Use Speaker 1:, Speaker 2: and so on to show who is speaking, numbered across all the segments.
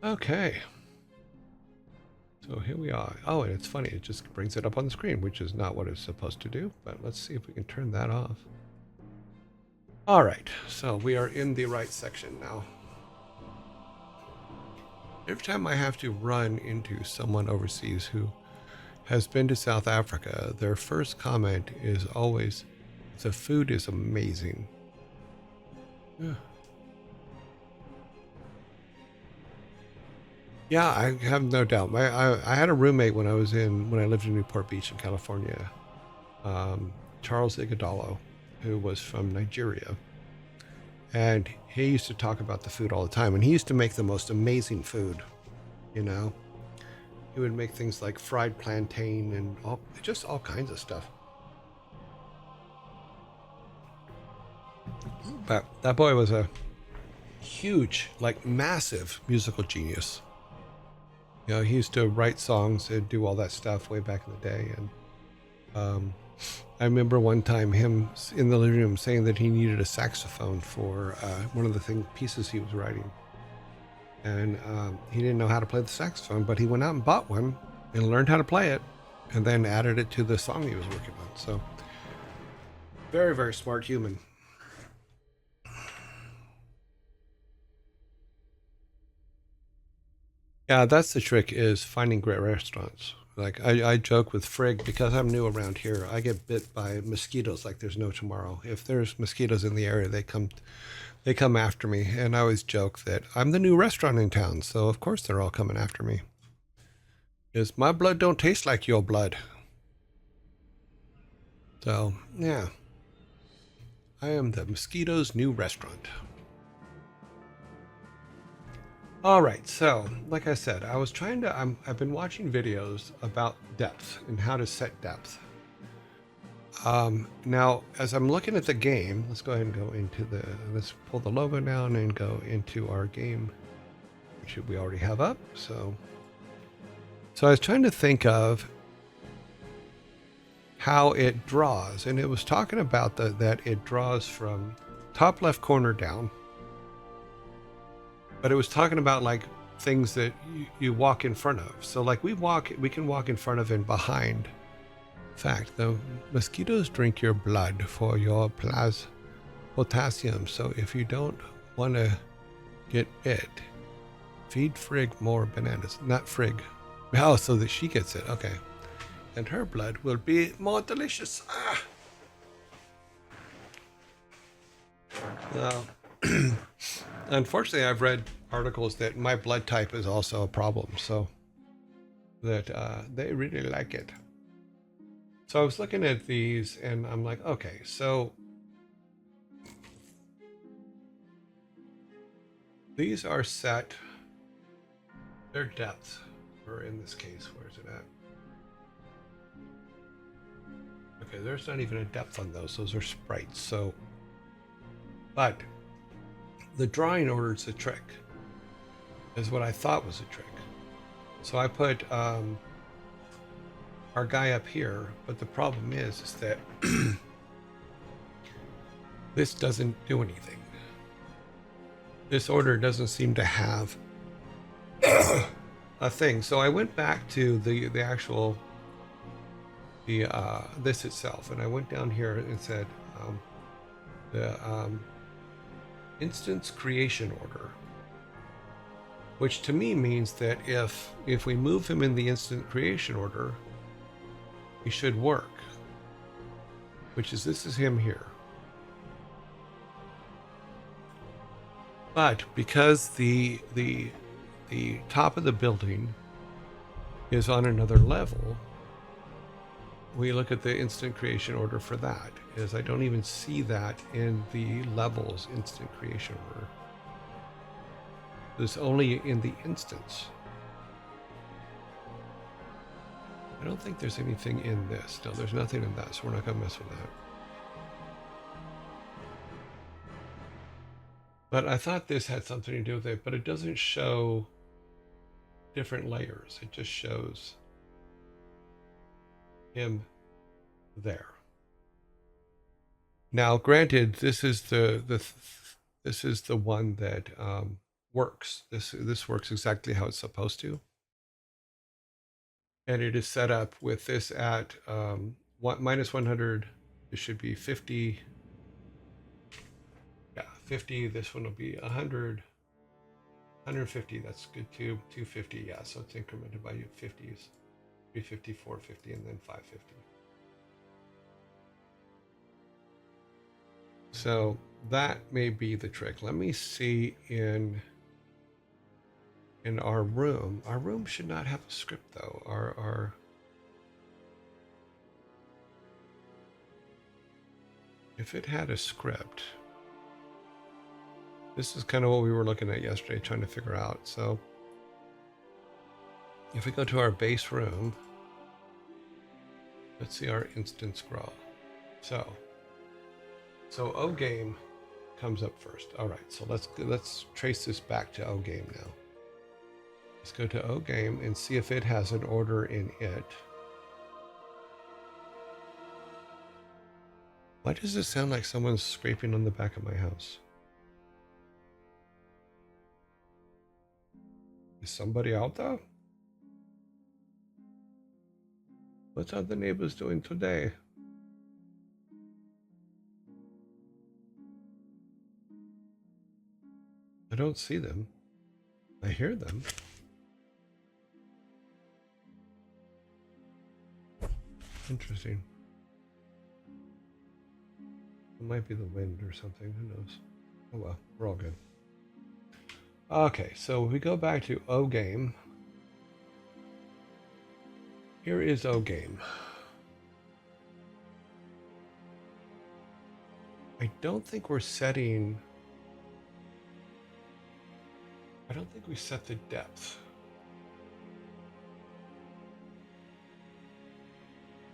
Speaker 1: Okay. So here we are. Oh, and it's funny. It just brings it up on the screen, which is not what it's supposed to do. But let's see if we can turn that off. All right. So we are in the right section now. Every time I have to run into someone overseas who has been to South Africa, their first comment is always, the food is amazing. Yeah. Yeah, I have no doubt. I had a roommate when I lived in Newport Beach in California, Charles Iguodalo, who was from Nigeria, and he used to talk about the food all the time. And he used to make the most amazing food. You know, he would make things like fried plantain and all kinds of stuff. But that boy was a huge, like massive musical genius. You know, he used to write songs and do all that stuff way back in the day. And I remember one time him in the living room saying that he needed a saxophone for one of the pieces he was writing. And he didn't know how to play the saxophone, but he went out and bought one and learned how to play it and then added it to the song he was working on. So very, very smart human. Yeah, that's the trick, is finding great restaurants. Like I joke with Frig, because I'm new around here, I get bit by mosquitoes like there's no tomorrow. If there's mosquitoes in the area, they come after me. And I always joke that I'm the new restaurant in town, so of course they're all coming after me. Is my blood don't taste like your blood. So yeah, I am the mosquito's new restaurant. All right, so like I said, I was trying to. I've been watching videos about depth and how to set depth. Now, as I'm looking at the game, let's go ahead and go into the. Let's pull the logo down and go into our game, which we already have up. So I was trying to think of how it draws, and it was talking about that it draws from top left corner down. But it was talking about like things that you walk in front of. So like we can walk in front of and behind. In fact, the mosquitoes drink your blood for your potassium. So if you don't want to get bit, feed Frig more bananas. Not Frig. Oh, so that she gets it. Okay. And her blood will be more delicious. Ah. Now, unfortunately, I've read articles that my blood type is also a problem, so that they really like it. So I was looking at these and I'm like, okay, so these are set, their depth, or in this case, where's it at? Okay, there's not even a depth on those. Those are sprites. So, but the drawing order is a trick, is what I thought was a trick. So I put our guy up here, but the problem is that this doesn't do anything. This order doesn't seem to have a thing. So I went back to the actual this itself, and I went down here and said the instance creation order, which to me means that if we move him in the instant creation order, he should work. Which is, this is him here. But because the top of the building is on another level, we look at the instant creation order for that. Is I don't even see that in the levels instant creation order. It's only in the instance. I don't think there's anything in this. No, there's nothing in that, so we're not going to mess with that. But I thought this had something to do with it, but it doesn't show different layers. It just shows him there. Now, granted, this is the one that works. This works exactly how it's supposed to. And it is set up with this at minus 100. It should be 50. Yeah, 50. This one will be 100. 150. That's good too. 250. Yeah, so it's incremented by 50s. 350, 450, and then 550. So that may be the trick. Let me see in our room. Our room should not have a script though. Our if it had a script, this is kind of what we were looking at yesterday, trying to figure out. So if we go to our base room, let's see our instance scroll. So OGame comes up first. All right, so let's trace this back to OGame now. Let's go to OGame and see if it has an order in it. Why does it sound like someone's scraping on the back of my house? Is somebody out there? What are the neighbors doing today? I don't see them. I hear them. Interesting. It might be the wind or something. Who knows? Oh well, we're all good. Okay, so we go back to OGame. Here is OGame. I don't think we're setting... I don't think we set the depth.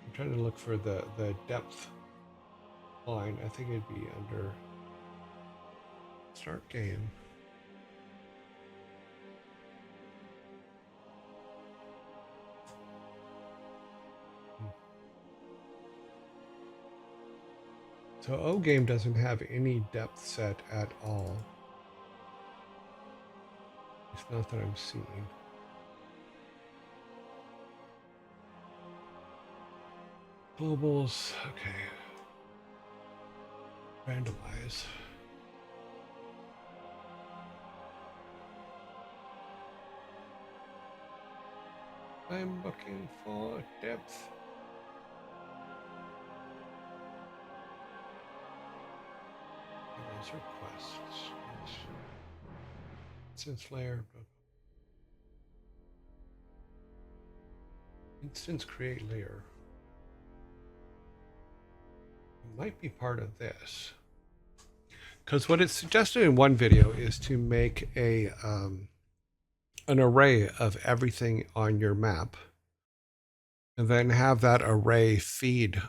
Speaker 1: I'm trying to look for the depth line. I think it'd be under start game. So OGame doesn't have any depth set at all. It's not that I'm seeing. Globals, okay. Randomize. I'm looking for depth. Those requests. Instance layer. Instance create layer. It might be part of this. Because what it's suggested in one video is to make a an array of everything on your map, and then have that array feed.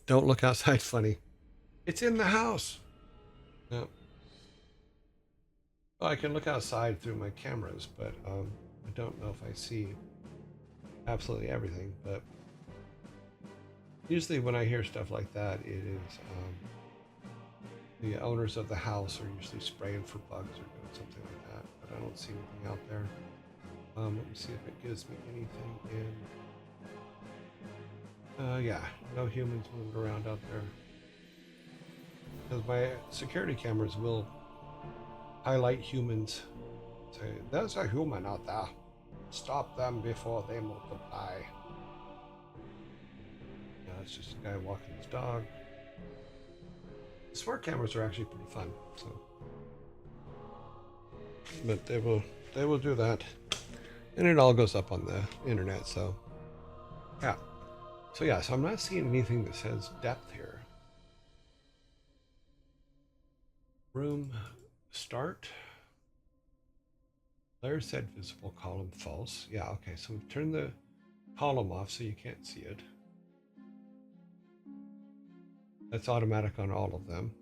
Speaker 1: Don't look outside, funny. It's in the house. No. Well, I can look outside through my cameras, but I don't know if I see absolutely everything. But usually when I hear stuff like that, it is the owners of the house are usually spraying for bugs or doing something like that. But I don't see anything out there. Let me see if it gives me anything in. Yeah, no humans moving around out there. Because my security cameras will highlight humans. Say, there's a human out there. Stop them before they multiply. Yeah, that's just a guy walking his dog. Smart cameras are actually pretty fun. So, but they will do that, and it all goes up on the internet. So, yeah. So yeah. So I'm not seeing anything that says depth here. Room start. Layer said visible column false. Yeah, okay, so we've turned the column off so you can't see it. That's automatic on all of them.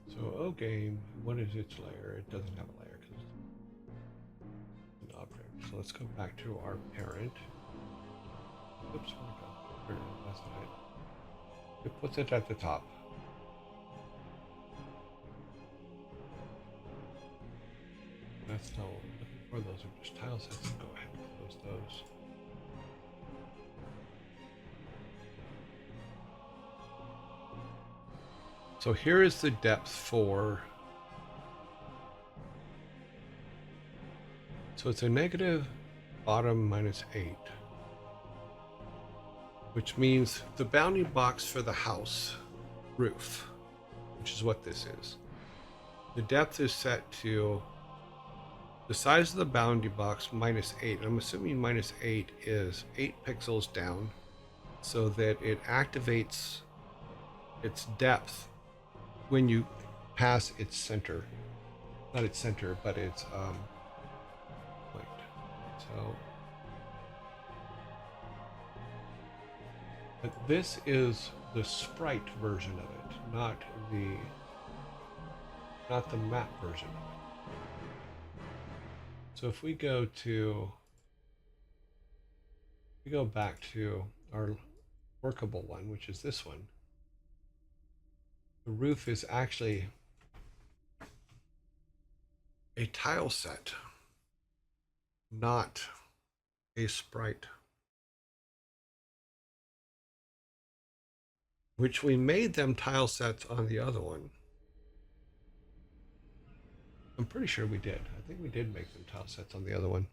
Speaker 1: So no game. What is its layer? It doesn't have a layer because it's an object. So let's go back to our parent. Oops, where'd it go? There it is. That's not it. It puts it at the top. That's not what we're looking for. Those are just tile sets. Go ahead and close those. So here is the depth for, so it's a negative bottom -8, which means the bounding box for the house roof, which is what this is. The depth is set to the size of the bounding box -8. I'm assuming -8 is 8 pixels down so that it activates its depth when you pass its center. Not its center, but its point. So but this is the sprite version of it, not the map version of it. So if we go back to our workable one, which is this one, the roof is actually a tile set, not a sprite, which we made them tile sets on the other one. I'm pretty sure we did. I think we did make them tile sets on the other one.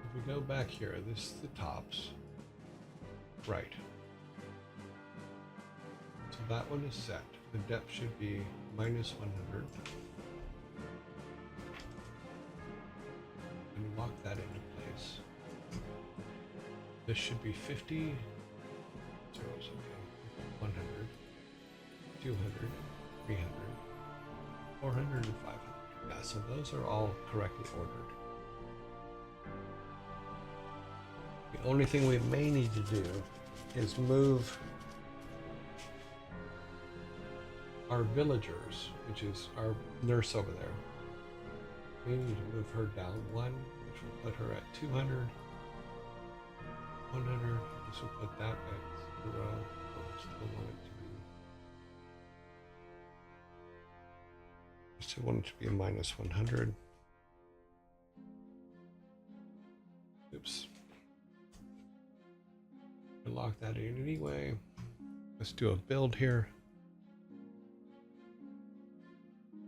Speaker 1: If we go back here, this is the tops. Right. So that one is set. The depth should be -100. And lock that into place. This should be 50 zeros, okay. 100, 200, 300, 400, and 500. Yeah, so those are all correctly ordered. The only thing we may need to do is move our villagers, which is our nurse over there. We need to move her down 1, which will put her at 200, 100. This will put that at 0. But we still want it to be. We still want it to be a -100. Oops. We'll lock that in anyway. Let's do a build here.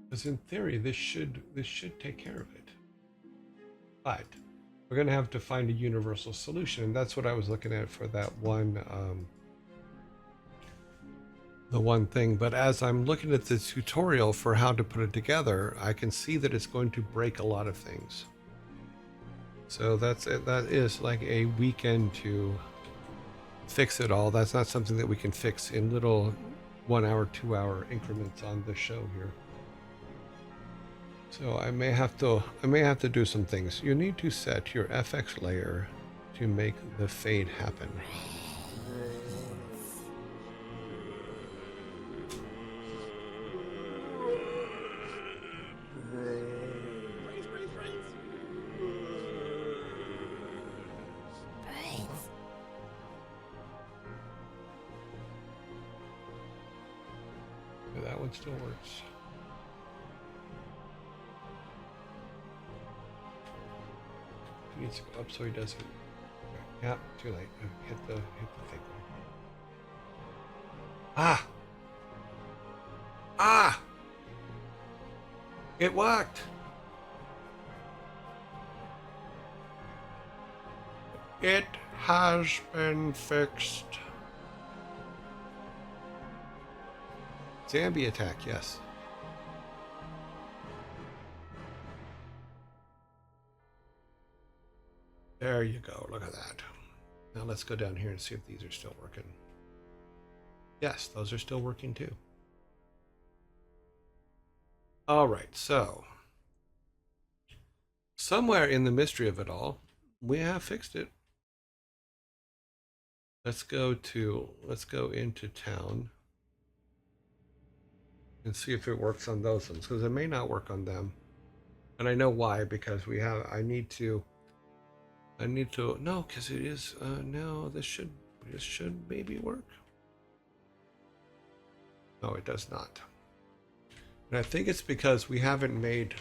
Speaker 1: Because in theory, this should take care of it. But we're going to have to find a universal solution, and that's what I was looking at for that one, the one thing. But as I'm looking at the tutorial for how to put it together, I can see that it's going to break a lot of things. So that's it. That is like a weekend to fix it all. That's not something that we can fix in little 1 hour, 2 hour increments on the show here. So I may have to do some things. You need to set your FX layer to make the fade happen. Okay, that one still works. He needs to go up so he doesn't. Yeah, too late. Hit the fake one. Ah! Ah! It worked! It has been fixed. Zombie attack, yes. There you go. Look at that. Now let's go down here and see if these are still working. Yes, those are still working too. All right, so somewhere in the mystery of it all, we have fixed it. Let's go into town. and see if it works on those ones, because it may not work on them. And I know why, because I need to, no, because it is, no, this should maybe work. No, it does not. And I think it's because we haven't made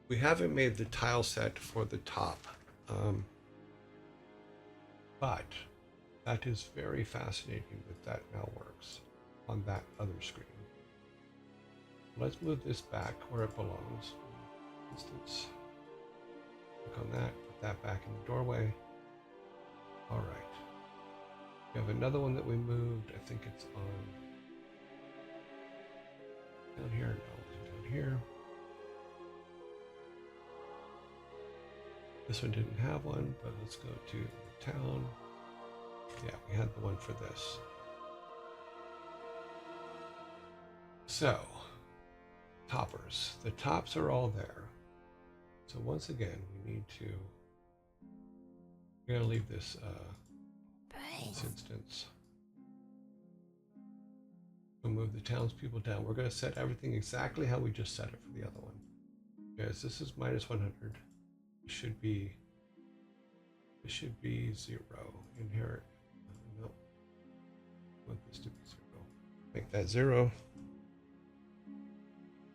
Speaker 1: the tile set for the top. But that is very fascinating that now works on that other screen. Let's move this back where it belongs. Instance. Click on that, put that back in the doorway. All right. We have another one that we moved. I think it's on down here. No, it's down here. This one didn't have one, but let's go to the town. Yeah, we had the one for this. So, toppers. The tops are all there. So once again, we need to, we're going to leave this, this instance. We'll move the townspeople down. We're going to set everything exactly how we just set it for the other one. Because this is minus 100. It should be 0. Inherit. No. I want this to be 0. Make that 0.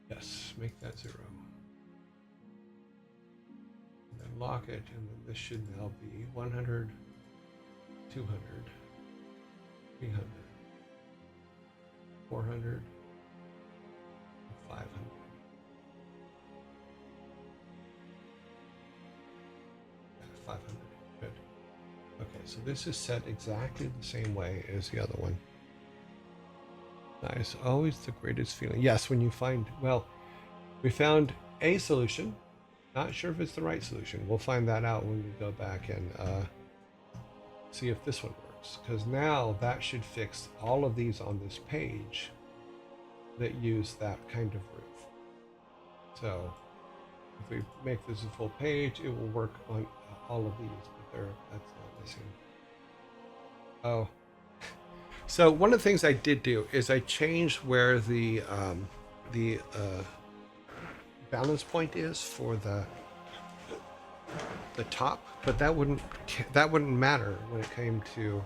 Speaker 1: Yes, make that 0. And then lock it, and then this should now be 100, 200, 300, 400, 500. Yeah, 500. Good. Okay, so this is set exactly the same way as the other one. Nice. Always the greatest feeling. Yes, when you find, well, we found a solution. Not sure if it's the right solution. We'll find that out when we go back and see if this one works. Because now that should fix all of these on this page that use that kind of roof. So if we make this a full page, it will work on all of these, but that's not missing. Oh. So one of the things I did do is I changed where the balance point is for the top, but that wouldn't matter when it came to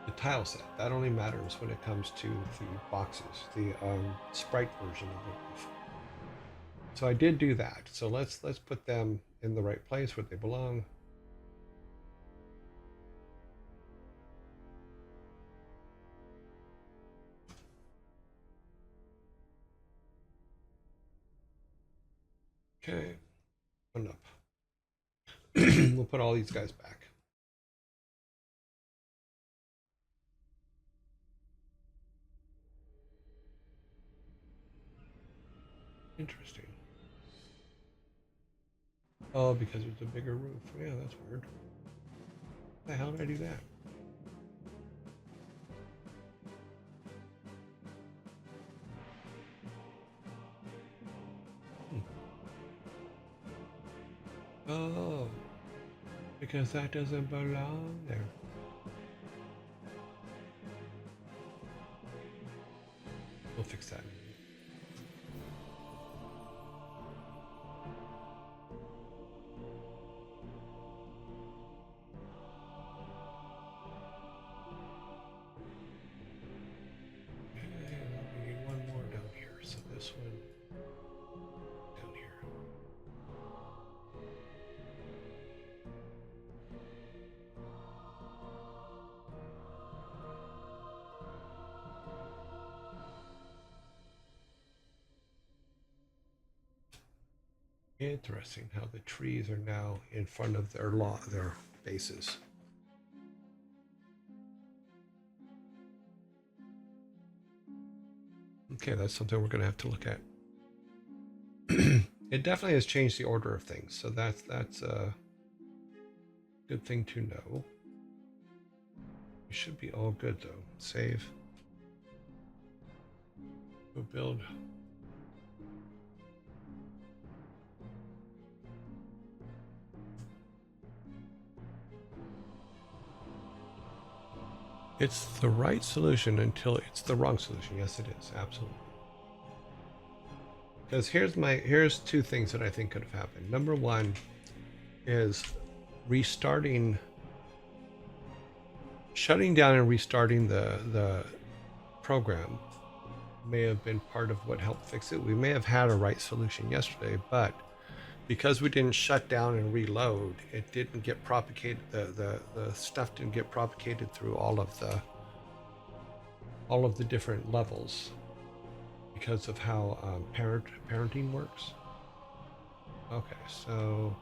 Speaker 1: the tile set. That only matters when it comes to the boxes, the sprite version of the roof. So I did do that. So let's put them in the right place where they belong. Okay, one up. We'll put all these guys back. Interesting. Oh, because it's a bigger roof. Yeah, that's weird. How the hell did I do that? Oh, because that doesn't belong there. We'll fix that. Okay, we need one more down here. So this one down here. Interesting how the trees are now in front of their bases. Okay, that's something we're going to have to look at. It definitely has changed the order of things, so that's a good thing to know. We should be all good though. Save. Go build. It's the right solution until it's the wrong solution. Yes, it is. Absolutely. Because here's two things that I think could have happened. Number one is restarting, shutting down and restarting the program may have been part of what helped fix it. We may have had a right solution yesterday, but because we didn't shut down and reload, it didn't get propagated. The stuff didn't get propagated through all of the different levels because of how parenting works. Okay, so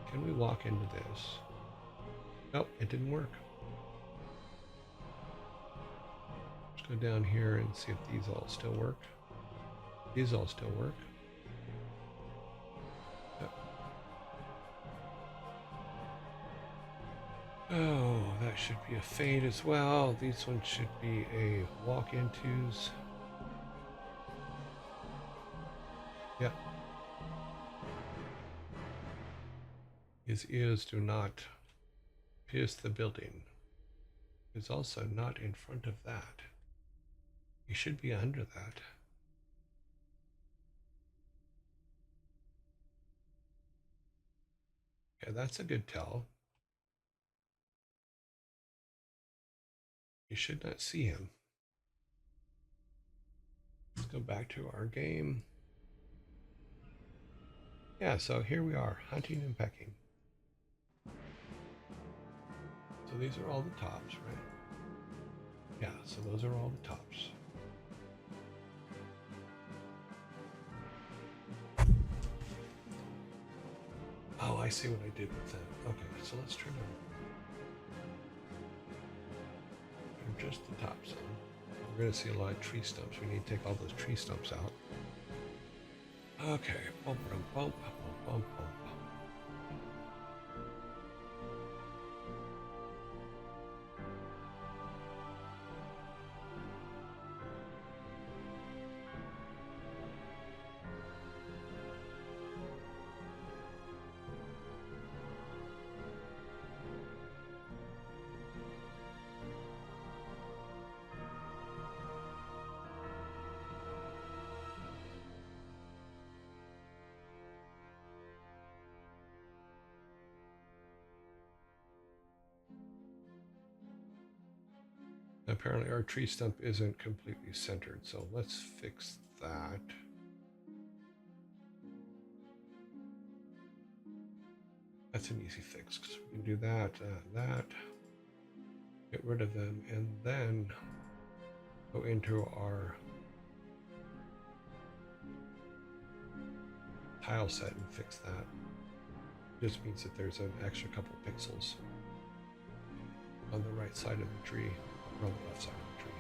Speaker 1: can we walk into this? Nope, it didn't work. Let's go down here and see if these all still work. These all still work. Yep. Oh, that should be a fade as well. These ones should be a walk-intos. Yep. His ears do not pierce the building. He's also not in front of that. He should be under that. Yeah, that's a good tell. You should not see him. Let's go back to our game. Yeah, so here we are, hunting and pecking. So these are all the tops, right? Yeah, so those are all the tops. Oh, I see what I did with that. Okay, so let's turn just the tops on. We're going to see a lot of tree stumps. We need to take all those tree stumps out. Okay, bump, bump, bump, bump, bump, bump. Apparently our tree stump isn't completely centered, so let's fix that. That's an easy fix because we can do that, that, get rid of them, and then go into our tile set and fix that. Just means that there's an extra couple pixels on the right side of the tree, or on the left side of the tree.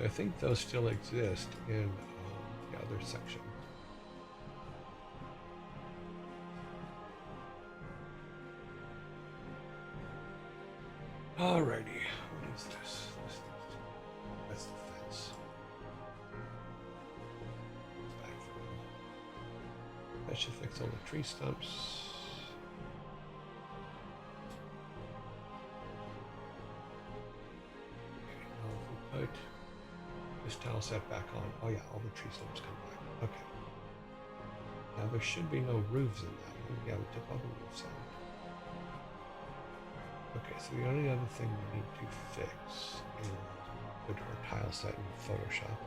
Speaker 1: I think those still exist in the other section. Alrighty, what is this? That's the fence. That should fix all the tree stumps. Okay, now if we put this tile set back on, oh yeah, all the tree stumps come back. Okay. Now there should be no roofs in that one. Yeah, we took all the roofs out. Okay, so the only other thing we need to fix is put our tile set in Photoshop.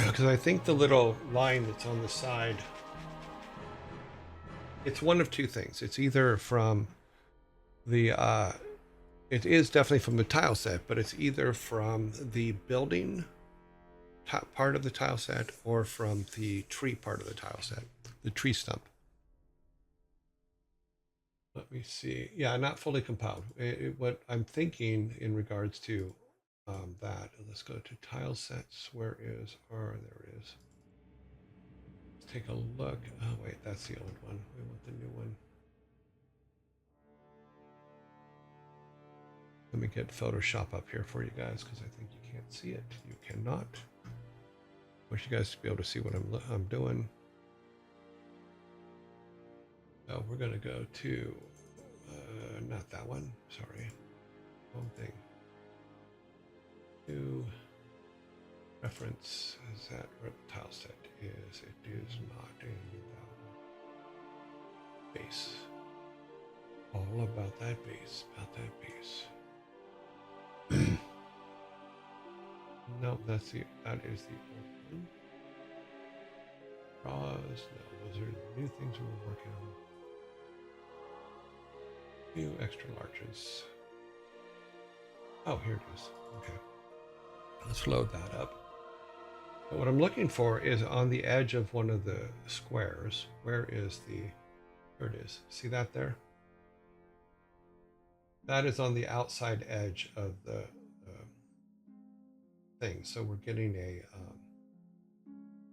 Speaker 1: Because I think the little line that's on the side, it's one of two things. It's either from the, it is definitely from the tile set, but it's either from the building part of the tile set or from the tree part of the tile set, the tree stump. Let me see. Yeah, not fully compiled. What I'm thinking in regards to that, let's go to tile sets. Where is, or there it is. Let's take a look. Oh, wait, that's the old one. We want the new one. me get Photoshop up here for you guys because I think you can't see it. You cannot. I want you guys to be able to see what I'm doing. So we're gonna go to not that one. Sorry, wrong thing. To reference is that where the tile set is. It is not in that base. All about that base. About that base. No, that is the old one. Draws, no, those are the new things we're working on. New extra larges. Oh, here it is. Okay. Let's load that up. But what I'm looking for is on the edge of one of the squares. Where is there it is. See that there? That is on the outside edge of the thing. So we're getting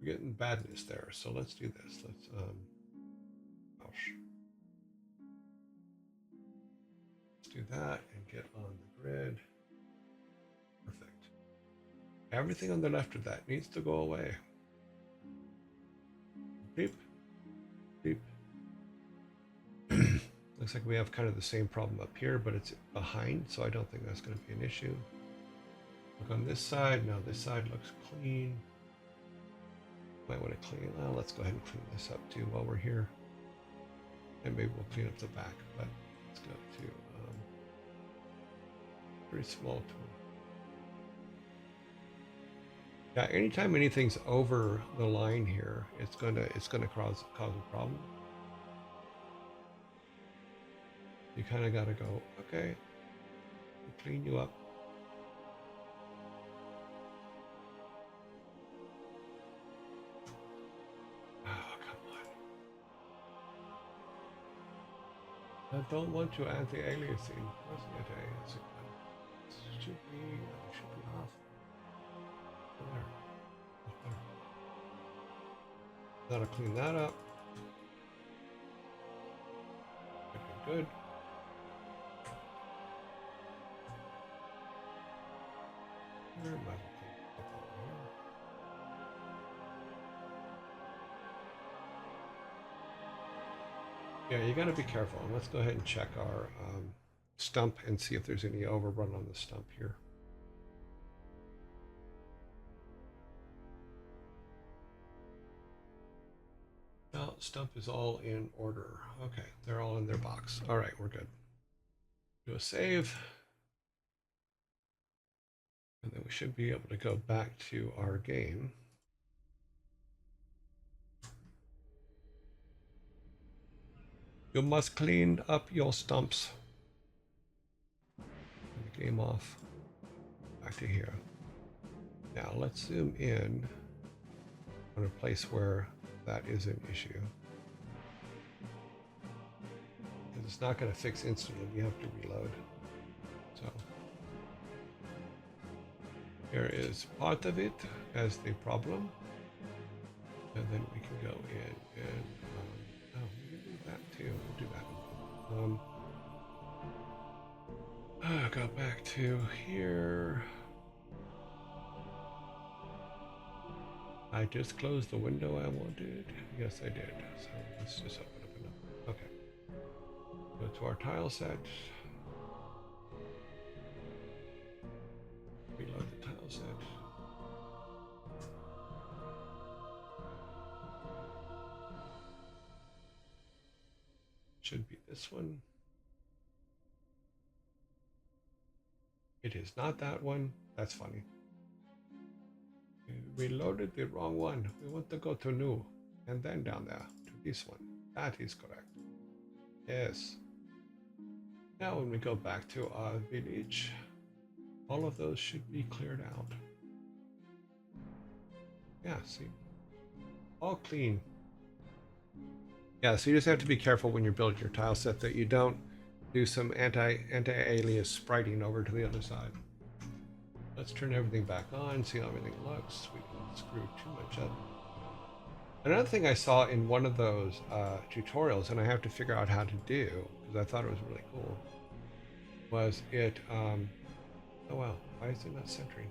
Speaker 1: we're getting badness there. So let's do this. Let's do that and get on the grid. Perfect. Everything on the left of that needs to go away. Beep. Beep. Looks like we have kind of the same problem up here, but it's behind, so I don't think that's going to be an issue. Look on this side. Now this side looks clean. Might want to clean. Well, let's go ahead and clean this up too while we're here. And maybe we'll clean up the back, but let's go to pretty small tool. Yeah, anytime anything's over the line here, it's gonna cause a problem. You kind of got to go, okay, we'll clean you up. Oh, come on. I don't want you anti-aliasing. Where's the anti-aliasing? Should be off. There. Gotta clean that up. Good. Yeah, you got to be careful. And let's go ahead and check our stump and see if there's any overrun on the stump here. Well, stump is all in order. Okay, they're all in their box. All right, we're good. Do a save. And then we should be able to go back to our game. You must clean up your stumps. Turn the game off. Back to here. Now let's zoom in on a place where that is an issue. Because it's not going to fix instantly. You have to reload. So here is part of it as the problem. And then we can go in and oh, we can do that too. We'll do that. Go back to here. I just closed the window I wanted. Yes, I did. So let's just open up another. Okay. Go to our tile set. Reload the tile set. Should be this one. It is not that one. That's funny. We loaded the wrong one. We want to go to new and then down there to this one. That is correct. Yes. Now when we go back to our village, all of those should be cleared out. Yeah, see? All clean. Yeah, so you just have to be careful when you're building your tile set that you don't do some anti-alias spriting over to the other side. Let's turn everything back on, see how everything looks. We didn't screw too much up. Another thing I saw in one of those tutorials, and I have to figure out how to do, because I thought it was really cool, was it Oh wow, why is it not centering?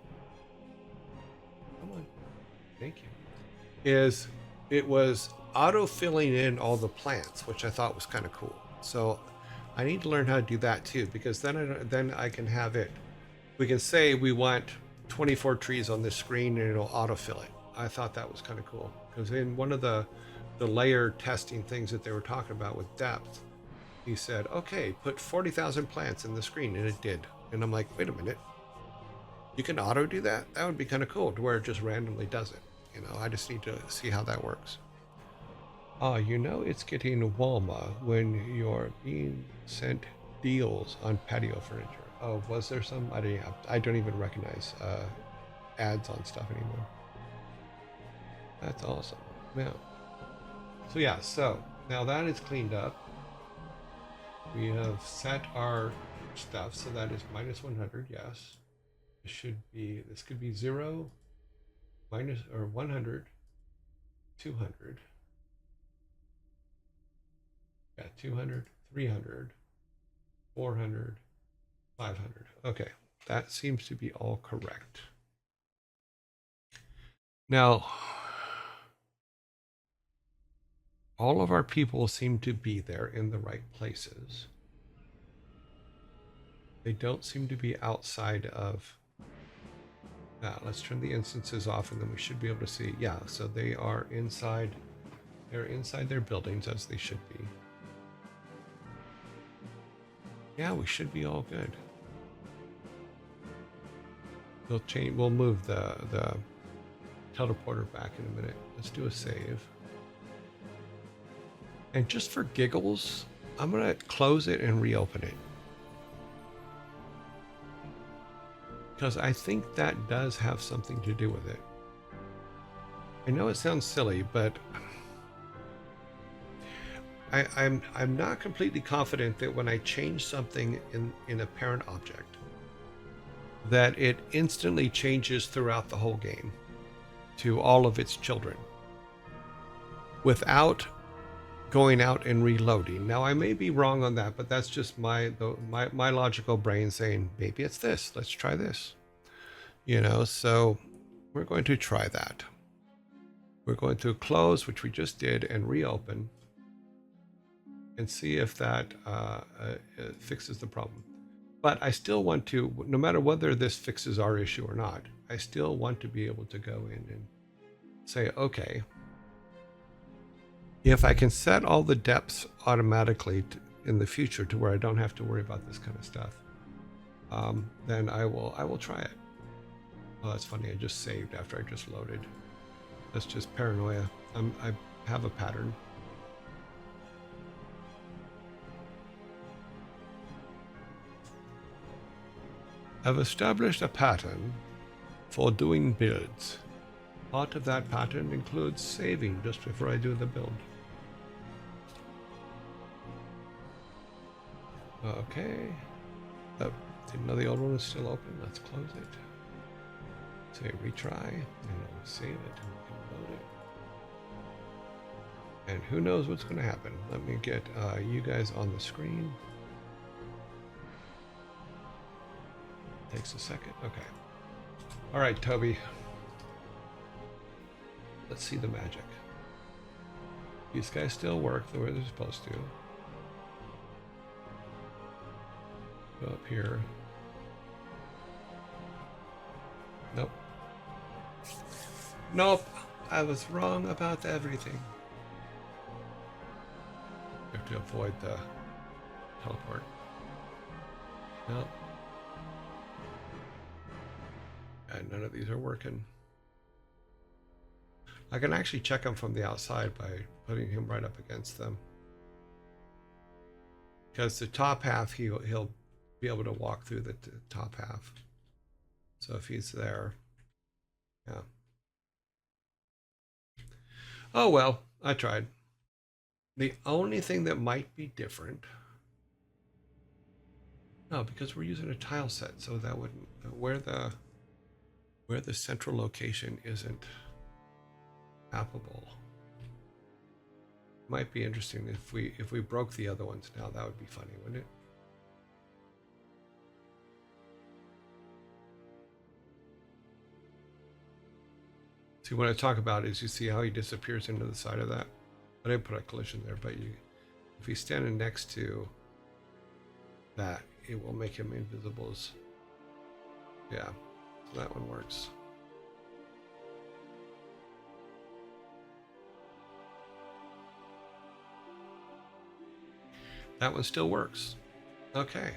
Speaker 1: Come on, thank you. Is it was auto filling in all the plants, which I thought was kind of cool. So I need to learn how to do that too, because then I can have it. We can say we want 24 trees on this screen, and it'll autofill it. I thought that was kind of cool, because in one of the layer testing things that they were talking about with depth, he said, okay, put 40,000 plants in the screen, and it did. And I'm like, wait a minute, you can auto do that? That would be kind of cool, to where it just randomly does it. You know, I just need to see how that works. You know it's getting warmer when you're being sent deals on patio furniture. Oh, was there some? I don't even recognize ads on stuff anymore. That's awesome. Yeah. So yeah, so now that is cleaned up. We have set our stuff, so that is minus 100, yes. This could be 0, minus, or 100, 200. Yeah, 200, 300, 400, 500. Okay, that seems to be all correct. Now, all of our people seem to be there in the right places. They don't seem to be outside of... let's turn the instances off, and then we should be able to see. Yeah, so they are inside. They're inside their buildings, as they should be. Yeah, we should be all good. We'll move the teleporter back in a minute. Let's do a save. And just for giggles, I'm going to close it and reopen it. Because I think that does have something to do with it. I know it sounds silly, but I'm not completely confident that when I change something in a parent object, that it instantly changes throughout the whole game to all of its children without going out and reloading. Now, I may be wrong on that, but that's just my logical brain saying, maybe it's this. Let's try this. You know, so we're going to try that. We're going to close, which we just did, and reopen, and see if that fixes the problem. But I still want to, no matter whether this fixes our issue or not, I still want to be able to go in and say, okay, if I can set all the depths automatically in the future to where I don't have to worry about this kind of stuff, then I will try it. Oh, that's funny. I just saved after I just loaded. That's just paranoia. I have a pattern. I've established a pattern for doing builds. Part of that pattern includes saving just before I do the build. Okay. Oh, didn't know the old one was still open. Let's close it. Say retry, and I'll save it, and we can load it. And who knows what's going to happen. Let me get you guys on the screen. Takes a second. Okay. All right, Toby. Let's see the magic. These guys still work the way they're supposed to. Go up here. Nope. Nope. I was wrong about everything. You have to avoid the teleport. Nope. And none of these are working. I can actually check him from the outside by putting him right up against them. Because the top half, he'll be able to walk through the top half. So if he's there, yeah. Oh well, I tried. The only thing that might be different, no, because we're using a tile set, so that wouldn't, where the central location isn't applicable. Might be interesting if we broke the other ones now. That would be funny, wouldn't it? See, what I talk about is you see how he disappears into the side of that. I didn't put a collision there, but if he's standing next to that, it will make him invisible. Yeah, so that one works. That one still works. Okay.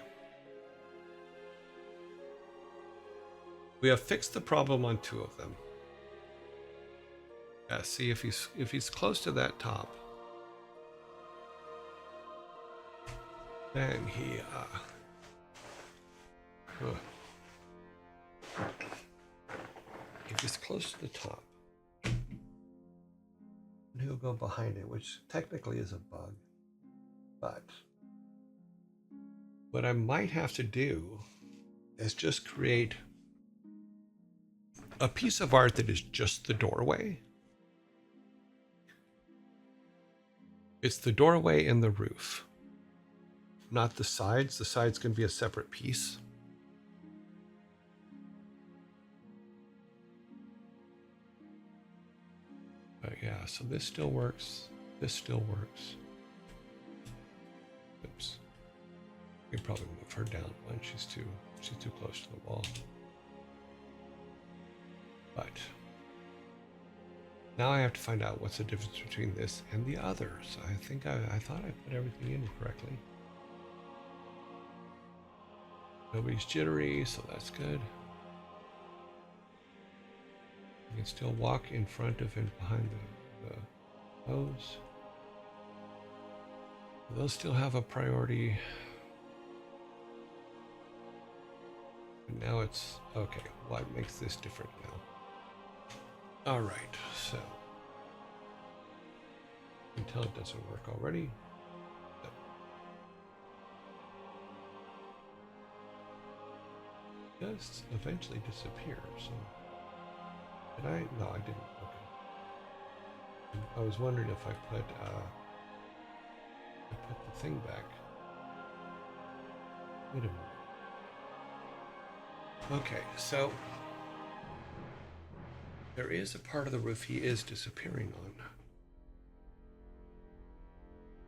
Speaker 1: We have fixed the problem on 2 of them. Yeah, see if he's close to that top, then he if he's close to the top, he'll go behind it, which technically is a bug. But what I might have to do is just create a piece of art that is just the doorway. It's the doorway and the roof, not the sides. The sides can be a separate piece. But yeah, so this still works. This still works. Oops. You probably move her down one. She's too close to the wall. But now I have to find out what's the difference between this and the others. I think I thought I put everything in correctly. Nobody's jittery, so that's good. You can still walk in front of and behind the hose. Those still have a priority. And now it's okay. What makes this different now? All right, so until it doesn't work already. It does eventually disappear. So did I? No, I didn't. Okay. I was wondering if I put the thing back. Wait a minute. Okay, so there is a part of the roof he is disappearing on.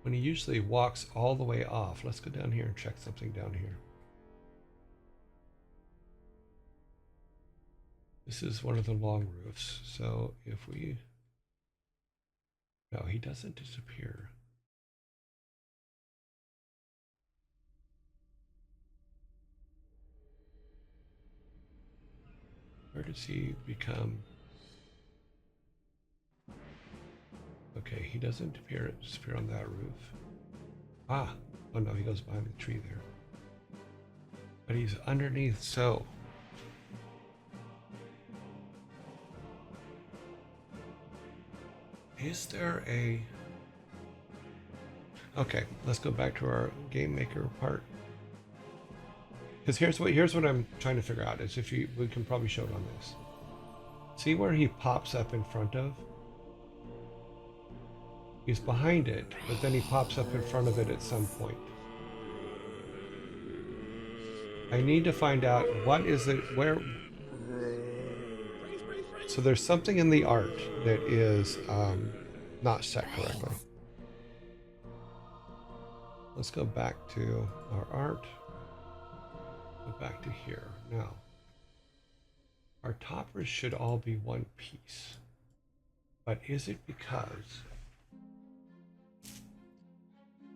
Speaker 1: When he usually walks all the way off. Let's go down here and check something down here. This is one of the long roofs. So if we... No, he doesn't disappear. Where does he become... Okay, he doesn't disappear on that roof. Ah, oh no, he goes behind the tree there. But he's underneath, so... Is there a... Okay, let's go back to our game maker part. Because here's what I'm trying to figure out, is if we can probably show it on this. See where he pops up in front of? He's behind it, but then he pops up in front of it at some point. I need to find out what is it, where... So there's something in the art that is not set correctly. Let's go back to our art. Go back to here. Now, our toppers should all be one piece. But is it because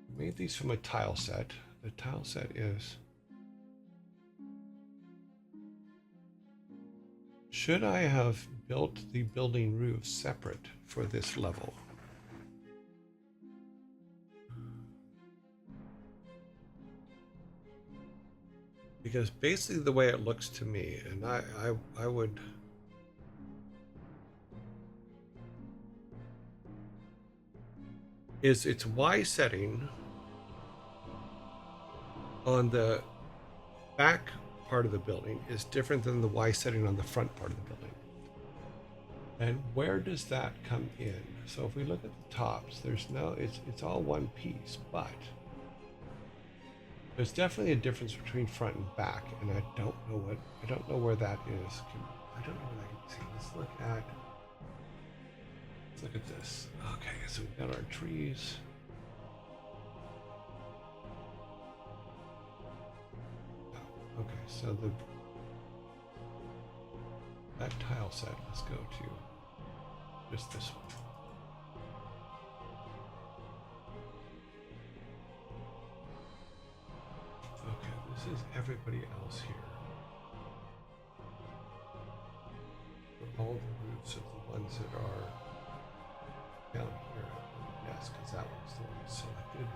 Speaker 1: we made these from a tile set? The tile set is... Should I have built the building roof separate for this level? Because basically the way it looks to me, and I would... is its Y setting on the back part of the building is different than the Y setting on the front part of the building. And where does that come in? So if we look at the tops, there's no, it's all one piece, but there's definitely a difference between front and back, and I don't know where that is. I don't know where that can see. Let's look at Look at this. Okay, so we've got our trees. Oh, okay, so that tile set, let's go to just this one. Okay, this is everybody else here. For all the roofs of the ones that are down here. Yes, because that one's the one selected.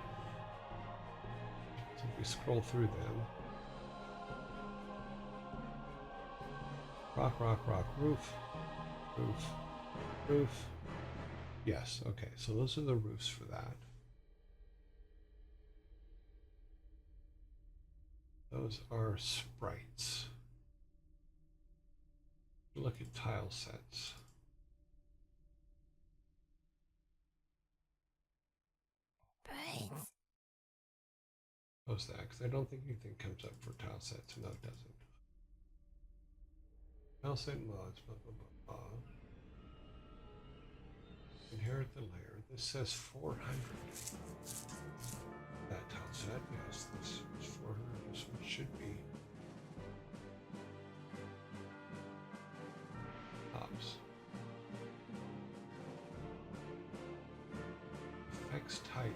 Speaker 1: So if we scroll through them. Rock, rock, rock, roof, roof, roof. Yes, okay, so those are the roofs for that. Those are sprites. Look at tile sets. Close that, because I don't think anything comes up for tile sets. No, it doesn't. Tile set mods, blah, blah, blah, blah. Inherit the layer. This says 400. That tile set, yes, this is 400. This one should be. Tops. Effects type.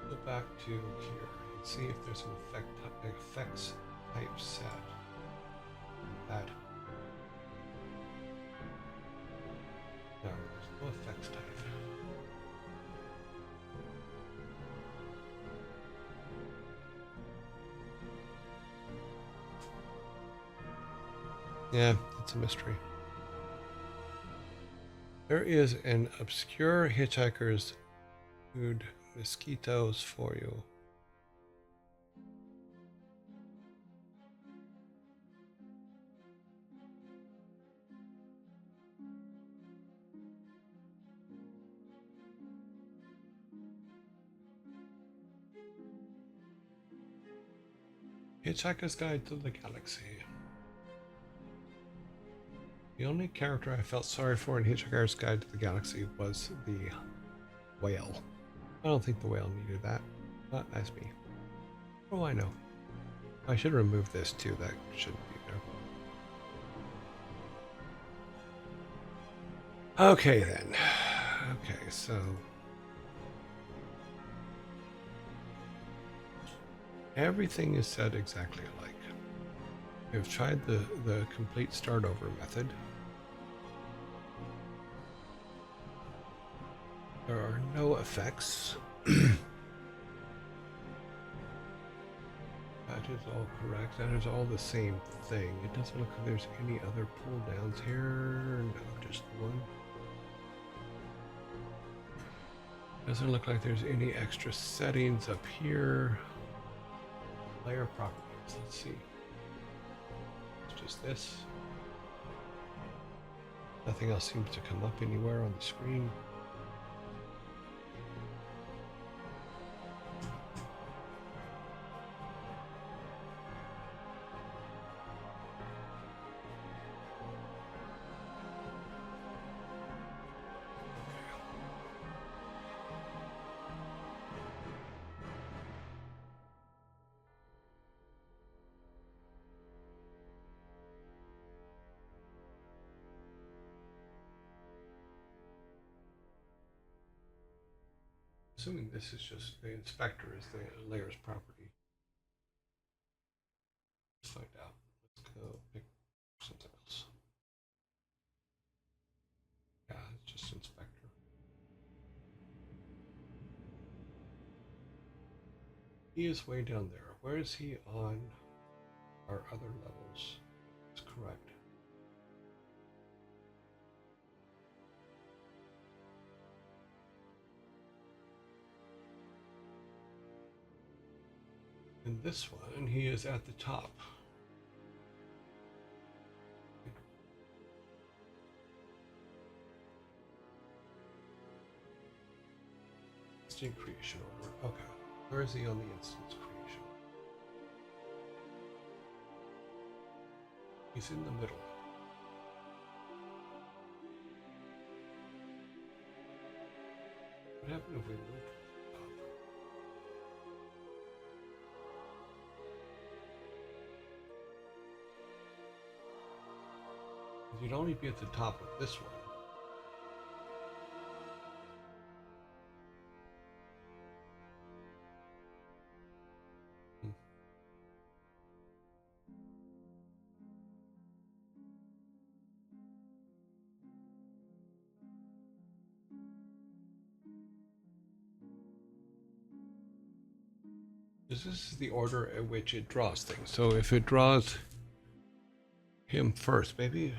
Speaker 1: Go back to here and see if there's an effects type set. That. No, there's no effects type. Yeah, it's a mystery. There is an obscure hitchhiker's food mosquitoes for you. Hitchhiker's Guide to the Galaxy. The only character I felt sorry for in Hitchhiker's Guide to the Galaxy was the whale. I don't think the whale needed that. But that's me. Oh, I know. I should remove this too. That shouldn't be there. Okay then. Okay, so everything is set exactly alike. We've tried the complete start over method. There are no effects. That is all correct. That is all the same thing. It doesn't look like there's any other pull downs here. No, just one. Doesn't look like there's any extra settings up here. Layer properties. Let's see. It's just this. Nothing else seems to come up anywhere on the screen. Assuming this is just the inspector is the layers property. Let's find out. Let's go pick something else. Yeah, it's just inspector. He is way down there. Where is he on our other levels? That's correct. In this one, he is at the top. instant creation order. Okay. Where is he on the instance creation? He's in the middle. What happened if we moved to the top? You'd only be at the top of this one. This is the order at which it draws things. So if it draws him first, maybe.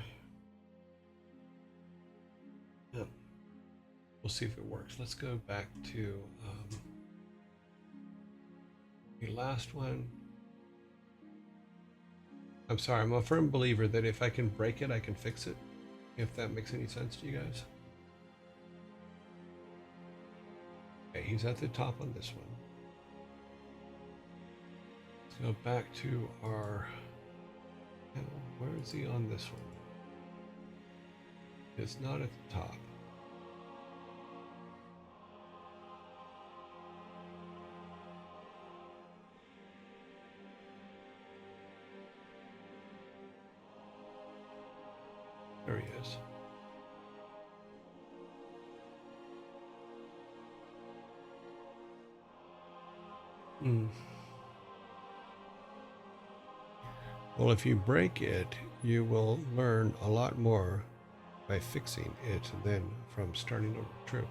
Speaker 1: Yeah. We'll see if it works. Let's go back to the last one. I'm sorry, I'm a firm believer that if I can break it, I can fix it. If that makes any sense to you guys. Okay, he's at the top on this one. Let's go back to our, where is he on this one? It's not at the top. There he is. Well, if you break it, you will learn a lot more by fixing it than from starting over. True.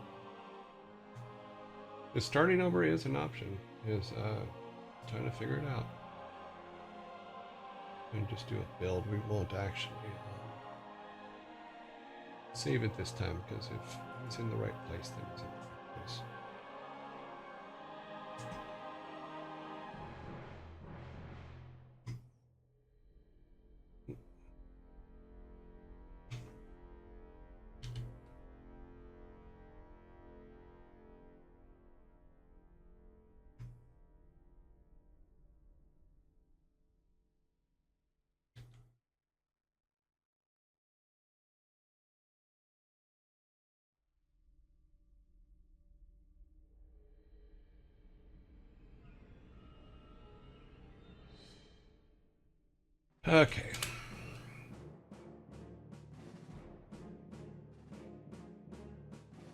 Speaker 1: The starting over is an option, is trying to figure it out. And just do a build. We won't actually save it this time, because if it's in the right place, then it's in the right place. Okay.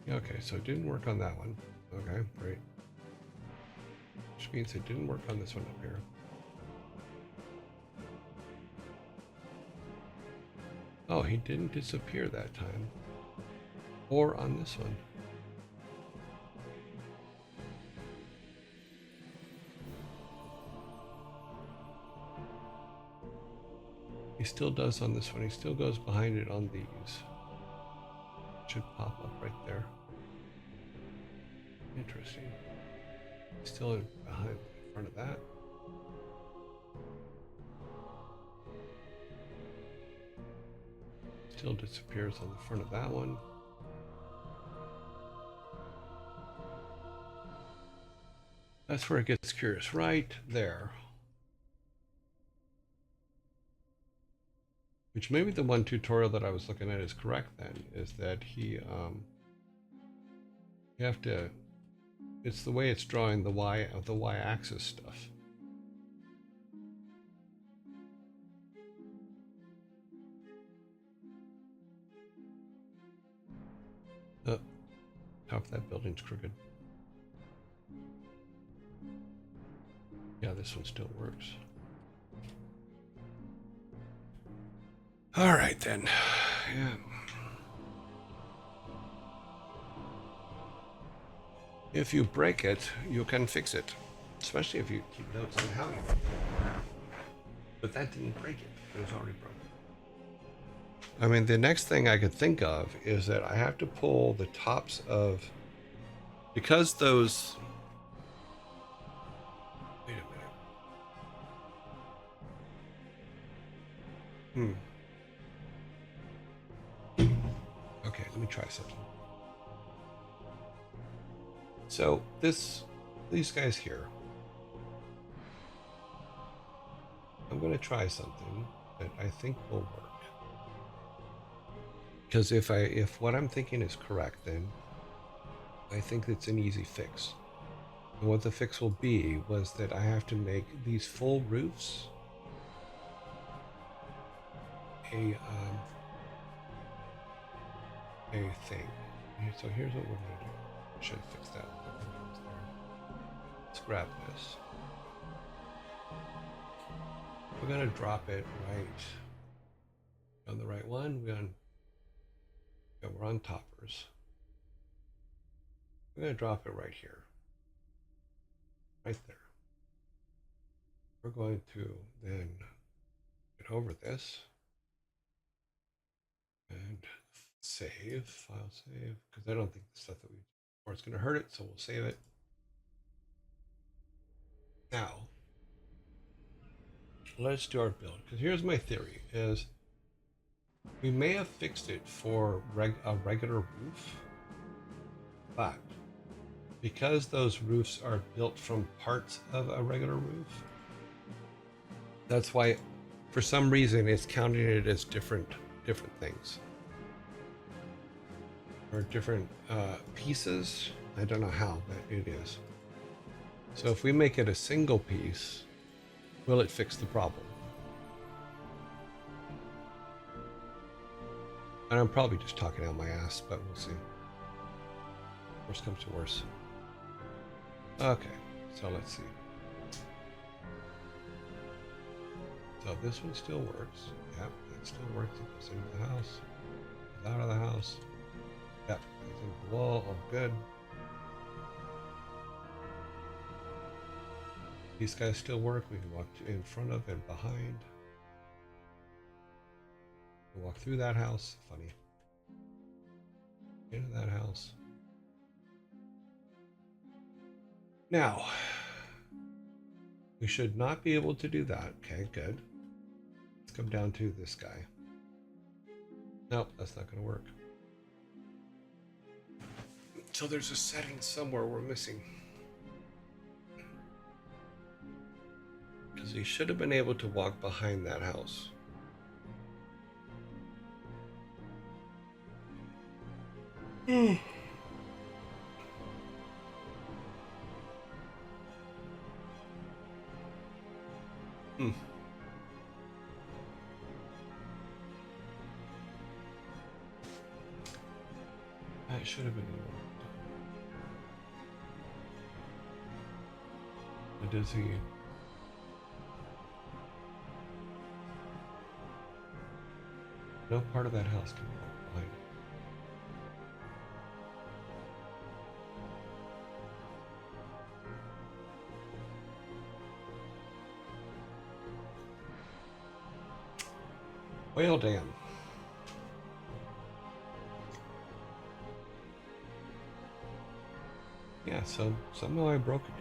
Speaker 1: Okay, so it didn't work on that one. Okay, great. Which means it didn't work on this one up here. Oh, he didn't disappear that time. Or on this one. He still does on this one. He still goes behind it on these. Should pop up right there. Interesting. Still behind, in front of that. Still disappears on the front of that one. That's where it gets curious, right there. Which maybe the one tutorial that I was looking at is correct then, is that you have to, it's the way it's drawing the y-axis stuff. Half that building's crooked. Yeah, this one still works. All right then. Yeah. If you break it, you can fix it, especially if you keep notes on how you break it. But that didn't break it. It was already broken. I mean, the next thing I could think of is that I have to pull the tops of, because those. Wait a minute. Okay, let me try something. So these guys here, I'm going to try something that I think will work. Because if what I'm thinking is correct, then I think it's an easy fix. And what the fix will be was that I have to make these full roofs a thing. So here's what we're going to do. I should have fixed that. Let's grab this. We're going to drop it right on the right one. We're on toppers. We're going to drop it right here. Right there. We're going to then get over this and save, file save, because I don't think the stuff that we or it's going to hurt it, so we'll save it. Now, let's do our build, because here's my theory, is we may have fixed it for a regular roof, but because those roofs are built from parts of a regular roof, that's why for some reason it's counting it as different things or different pieces. I don't know how, but it is. So if we make it a single piece, will it fix the problem? And I'm probably just talking out my ass, but we'll see. Worst comes to worst. Okay, so let's see. So this one still works. Yep, it still works. It goes into the house. Goes out of the house. Yep, goes into the wall. Oh, good. These guys still work. We can walk in front of and behind. We walk through that house. Funny. Into that house. Now, we should not be able to do that. Okay, good. Let's come down to this guy. Nope, that's not going to work. So there's a setting somewhere we're missing. Because he should have been able to walk behind that house. Hmm. That should have been more. But does he? No part of that house can walk behind it. Well, damn. Yeah, so somehow I broke it.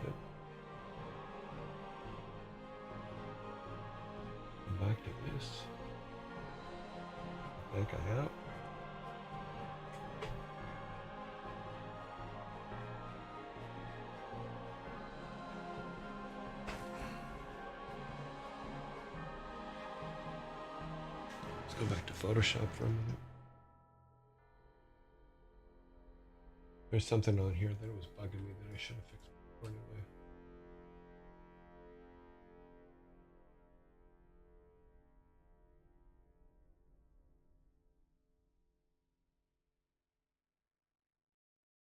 Speaker 1: Come back to this. I think I have. Let's go back to Photoshop for a minute. There's something on here that was bugging me that I should have fixed before anyway.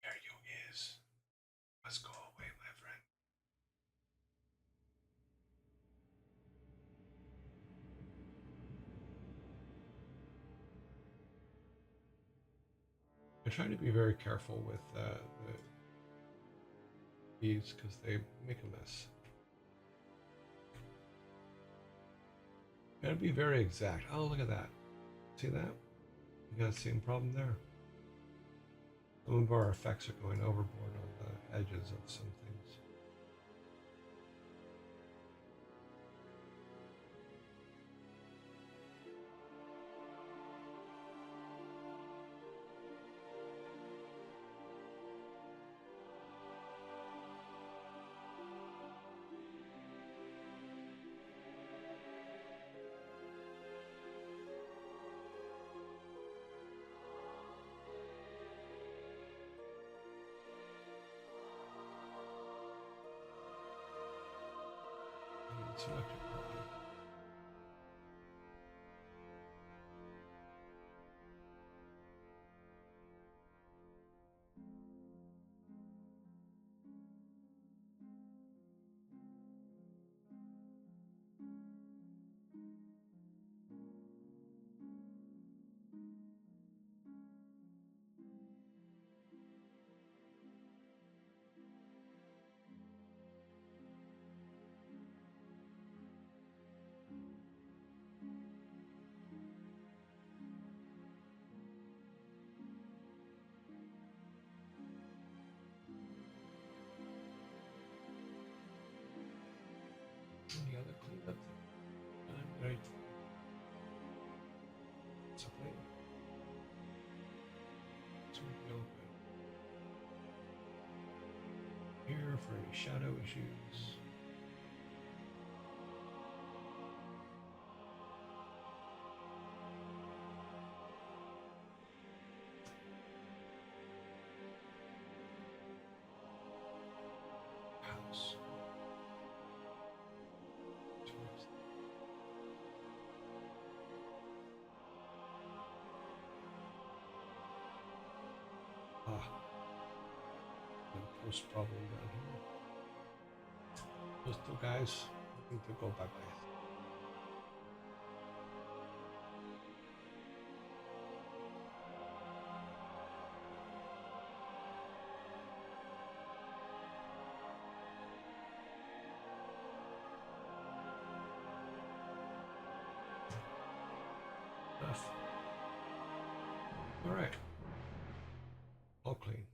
Speaker 1: There you is. Let's go away, my friend. I try to be very careful with these because they make a mess. Gotta be very exact. Oh, look at that. See that? You got the same problem there. Some of our effects are going overboard on the edges of some things. Select it. Any other cleanup thing? Right. Something. So we go here for any shadow issues. House. Post problem down here. Postal guys, I need to go bye bye. All right, all clean.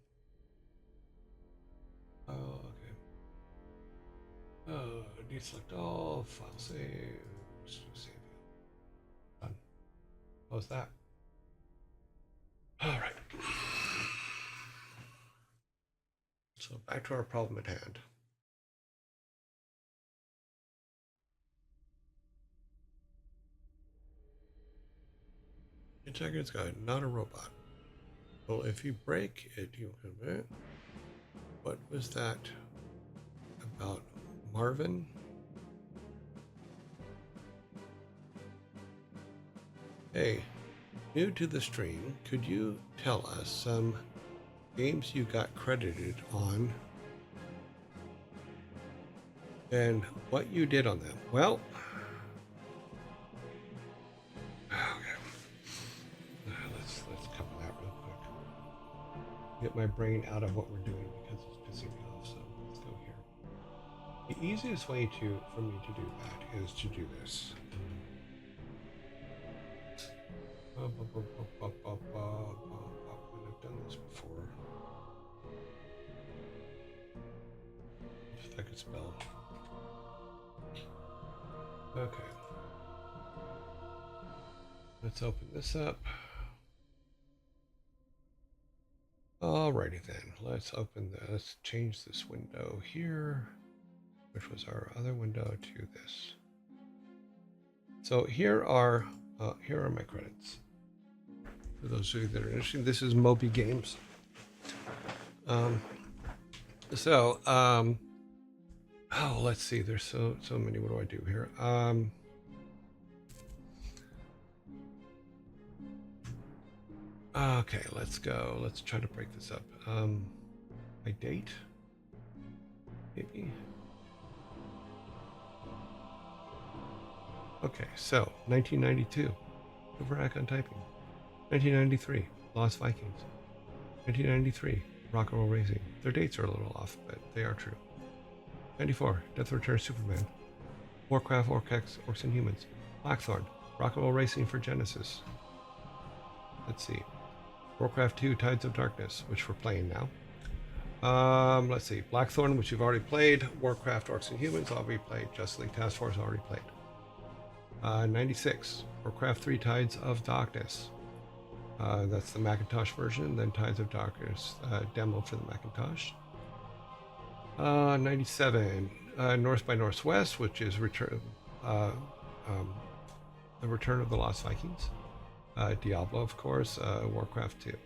Speaker 1: Deselect all, file save, save. Done. How's that? All right. So back to our problem at hand. Hitchhiker's Guide, not a robot. Well, if you break it, you can. What was that about Marvin? Hey, new to the stream, could you tell us some games you got credited on and what you did on them? Well, okay. Let's cover that real quick. Get my brain out of what we're doing because it's pissing me off. So let's go here. The easiest way for me to do that is to do this. I've done this before. If I could spell. Okay. Let's open this up. Alrighty then. Let's change this window here, which was our other window, to this. So here are my credits. For those of you that are interested, this is Moby Games. Let's see. There's so many. What do I do here? Okay, let's go. Let's try to break this up. My date, maybe. Okay, so 1992, Overhack on Typing. 1993, Lost Vikings. 1993, Rock and Roll Racing. Their dates are a little off, but they are true. 94, Death Returns Superman. Warcraft, Orcs and Humans. Blackthorn, Rock and Roll Racing for Genesis. Let's see. Warcraft 2, Tides of Darkness, which we're playing now. Let's see. Blackthorn, which you've already played. Warcraft, Orcs and Humans, already played. Justice League Task Force, already played. 96, Warcraft 3, Tides of Darkness. That's the Macintosh version. Then Tides of Darkness demo for the Macintosh. 97, North by Northwest, which is the Return of the Lost Vikings. Diablo, of course. Warcraft 2.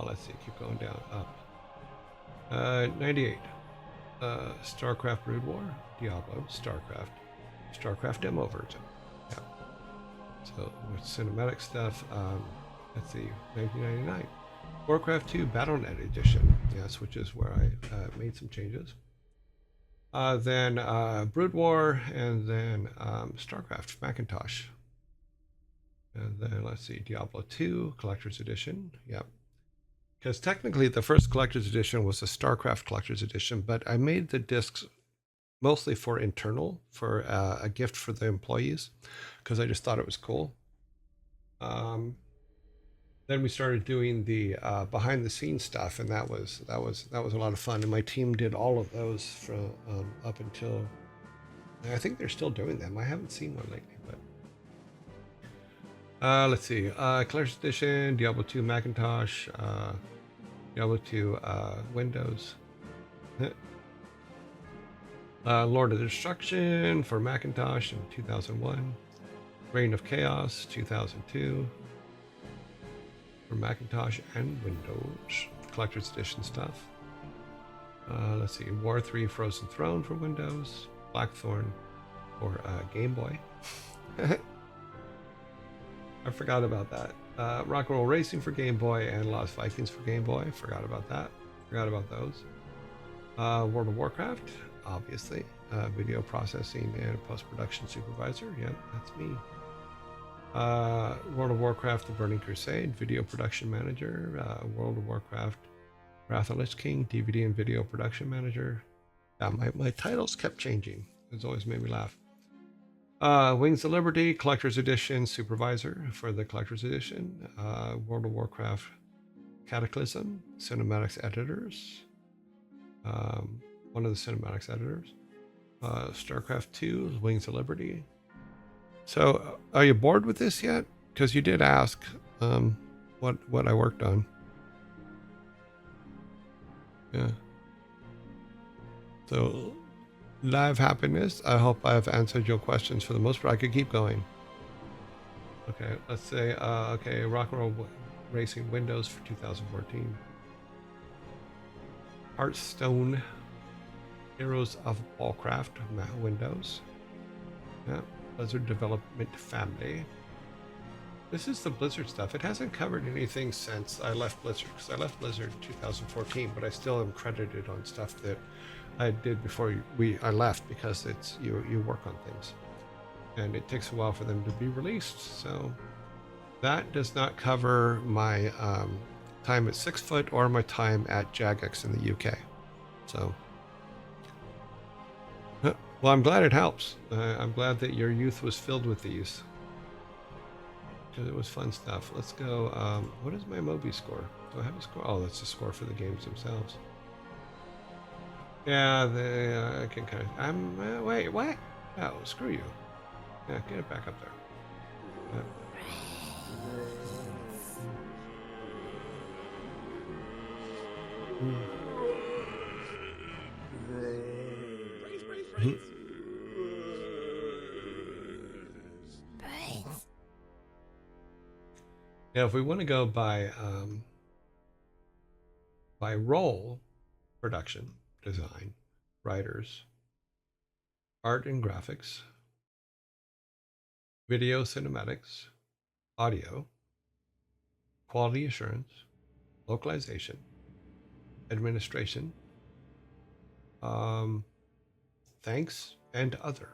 Speaker 1: Let's see, keep going down, up. 98, StarCraft Brood War, Diablo, StarCraft demo version. Yeah. So with cinematic stuff, let's see, 1999. Warcraft 2 Battle.net edition. Yes, which is where I made some changes. Then Brood War, and then StarCraft Macintosh. And then let's see, Diablo 2 Collector's Edition. Yep. Because technically the first Collector's Edition was a StarCraft Collector's Edition, but I made the discs mostly for internal, for a gift for the employees, because I just thought it was cool. Then we started doing the behind the scenes stuff, and that was a lot of fun. And my team did all of those from up until, I think they're still doing them. I haven't seen one lately, but let's see, Collector's Edition, Diablo 2 Macintosh, Diablo 2 Windows, Lord of Destruction for Macintosh in 2001, Reign of Chaos 2002 for Macintosh and Windows, Collector's Edition stuff. Let's see, War 3 Frozen Throne for Windows, Blackthorn for Game Boy. I forgot about that. Rock and Roll Racing for Game Boy and Lost Vikings for Game Boy. Forgot about that. Forgot about those. World of Warcraft, obviously. Video processing and post-production supervisor. Yep, that's me. World of Warcraft The Burning Crusade, video production manager. World of Warcraft Wrath of Lich King, DVD and video production manager. Yeah, my titles kept changing. It's always made me laugh. Wings of Liberty, Collector's Edition supervisor for the Collector's Edition. World of Warcraft Cataclysm, cinematics editors. One of the cinematics editors. StarCraft 2, Wings of Liberty. So, are you bored with this yet? Because you did ask what I worked on. Yeah. So, live happiness. I hope I've answered your questions for the most part. I could keep going. Okay, let's say, okay, Rock and Roll Racing Windows for 2014. Hearthstone Heroes of Warcraft Windows. Yeah, Blizzard Development Family. This is the Blizzard stuff. It hasn't covered anything since I left Blizzard, because I left Blizzard in 2014, but I still am credited on stuff that I did before I left, because it's you work on things and it takes a while for them to be released. So that does not cover my time at 6 Foot or my time at Jagex in the UK. So well, I'm glad it helps. I'm glad that your youth was filled with these, because it was fun stuff. Let's go. What is my Moby score? Do I have a score? Oh, that's the score for the games themselves. Yeah, I can kind of. Wait, what? Oh, screw you. Yeah, get it back up there. Now, if we want to go by role, production, design, writers, art and graphics, video cinematics, audio, quality assurance, localization, administration, thanks, and other.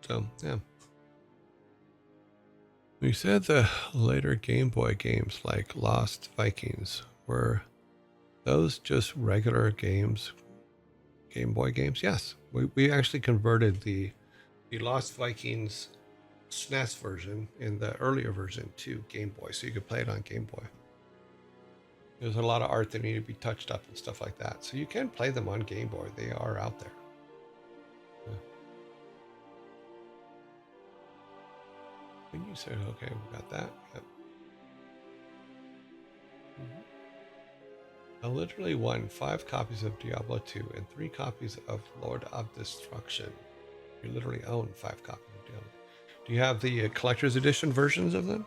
Speaker 1: So, yeah. We said the later Game Boy games like Lost Vikings, were those just regular games, Game Boy games? Yes, we actually converted the Lost Vikings SNES version in the earlier version to Game Boy, so you could play it on Game Boy. There's a lot of art that needed to be touched up and stuff like that, so you can play them on Game Boy. They are out there. When you said, okay, we got that. Yep. I literally won 5 copies of Diablo 2 and 3 copies of Lord of Destruction. You literally own 5 copies of Diablo. Do you have the collector's edition versions of them?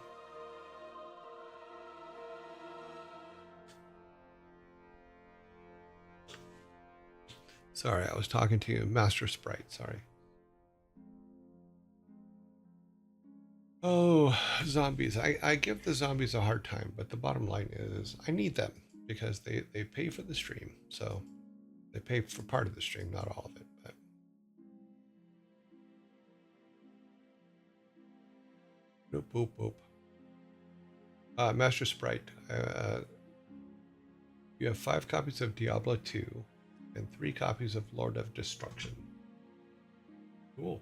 Speaker 1: Sorry, I was talking to you, Master Sprite. Sorry. Oh, zombies. I give the zombies a hard time, but the bottom line is I need them because they pay for the stream. So they pay for part of the stream, not all of it. But boop, boop, boop. Master Sprite, you have 5 copies of Diablo 2 and 3 copies of Lord of Destruction. Cool.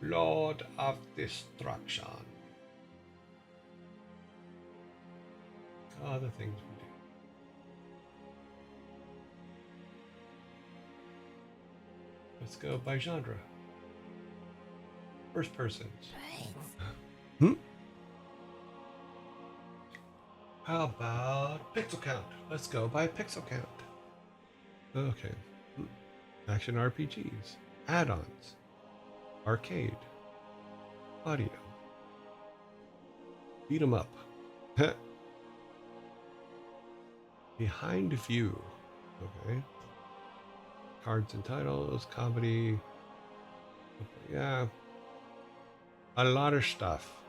Speaker 1: Lord of Destruction. Other things we do. Let's go by genre. First person. How about pixel count? Let's go by pixel count. Okay. Action RPGs. Add-ons. Arcade. Audio. Beat 'em up. Behind view. Okay. Cards and titles. Comedy. Yeah. A lot of stuff.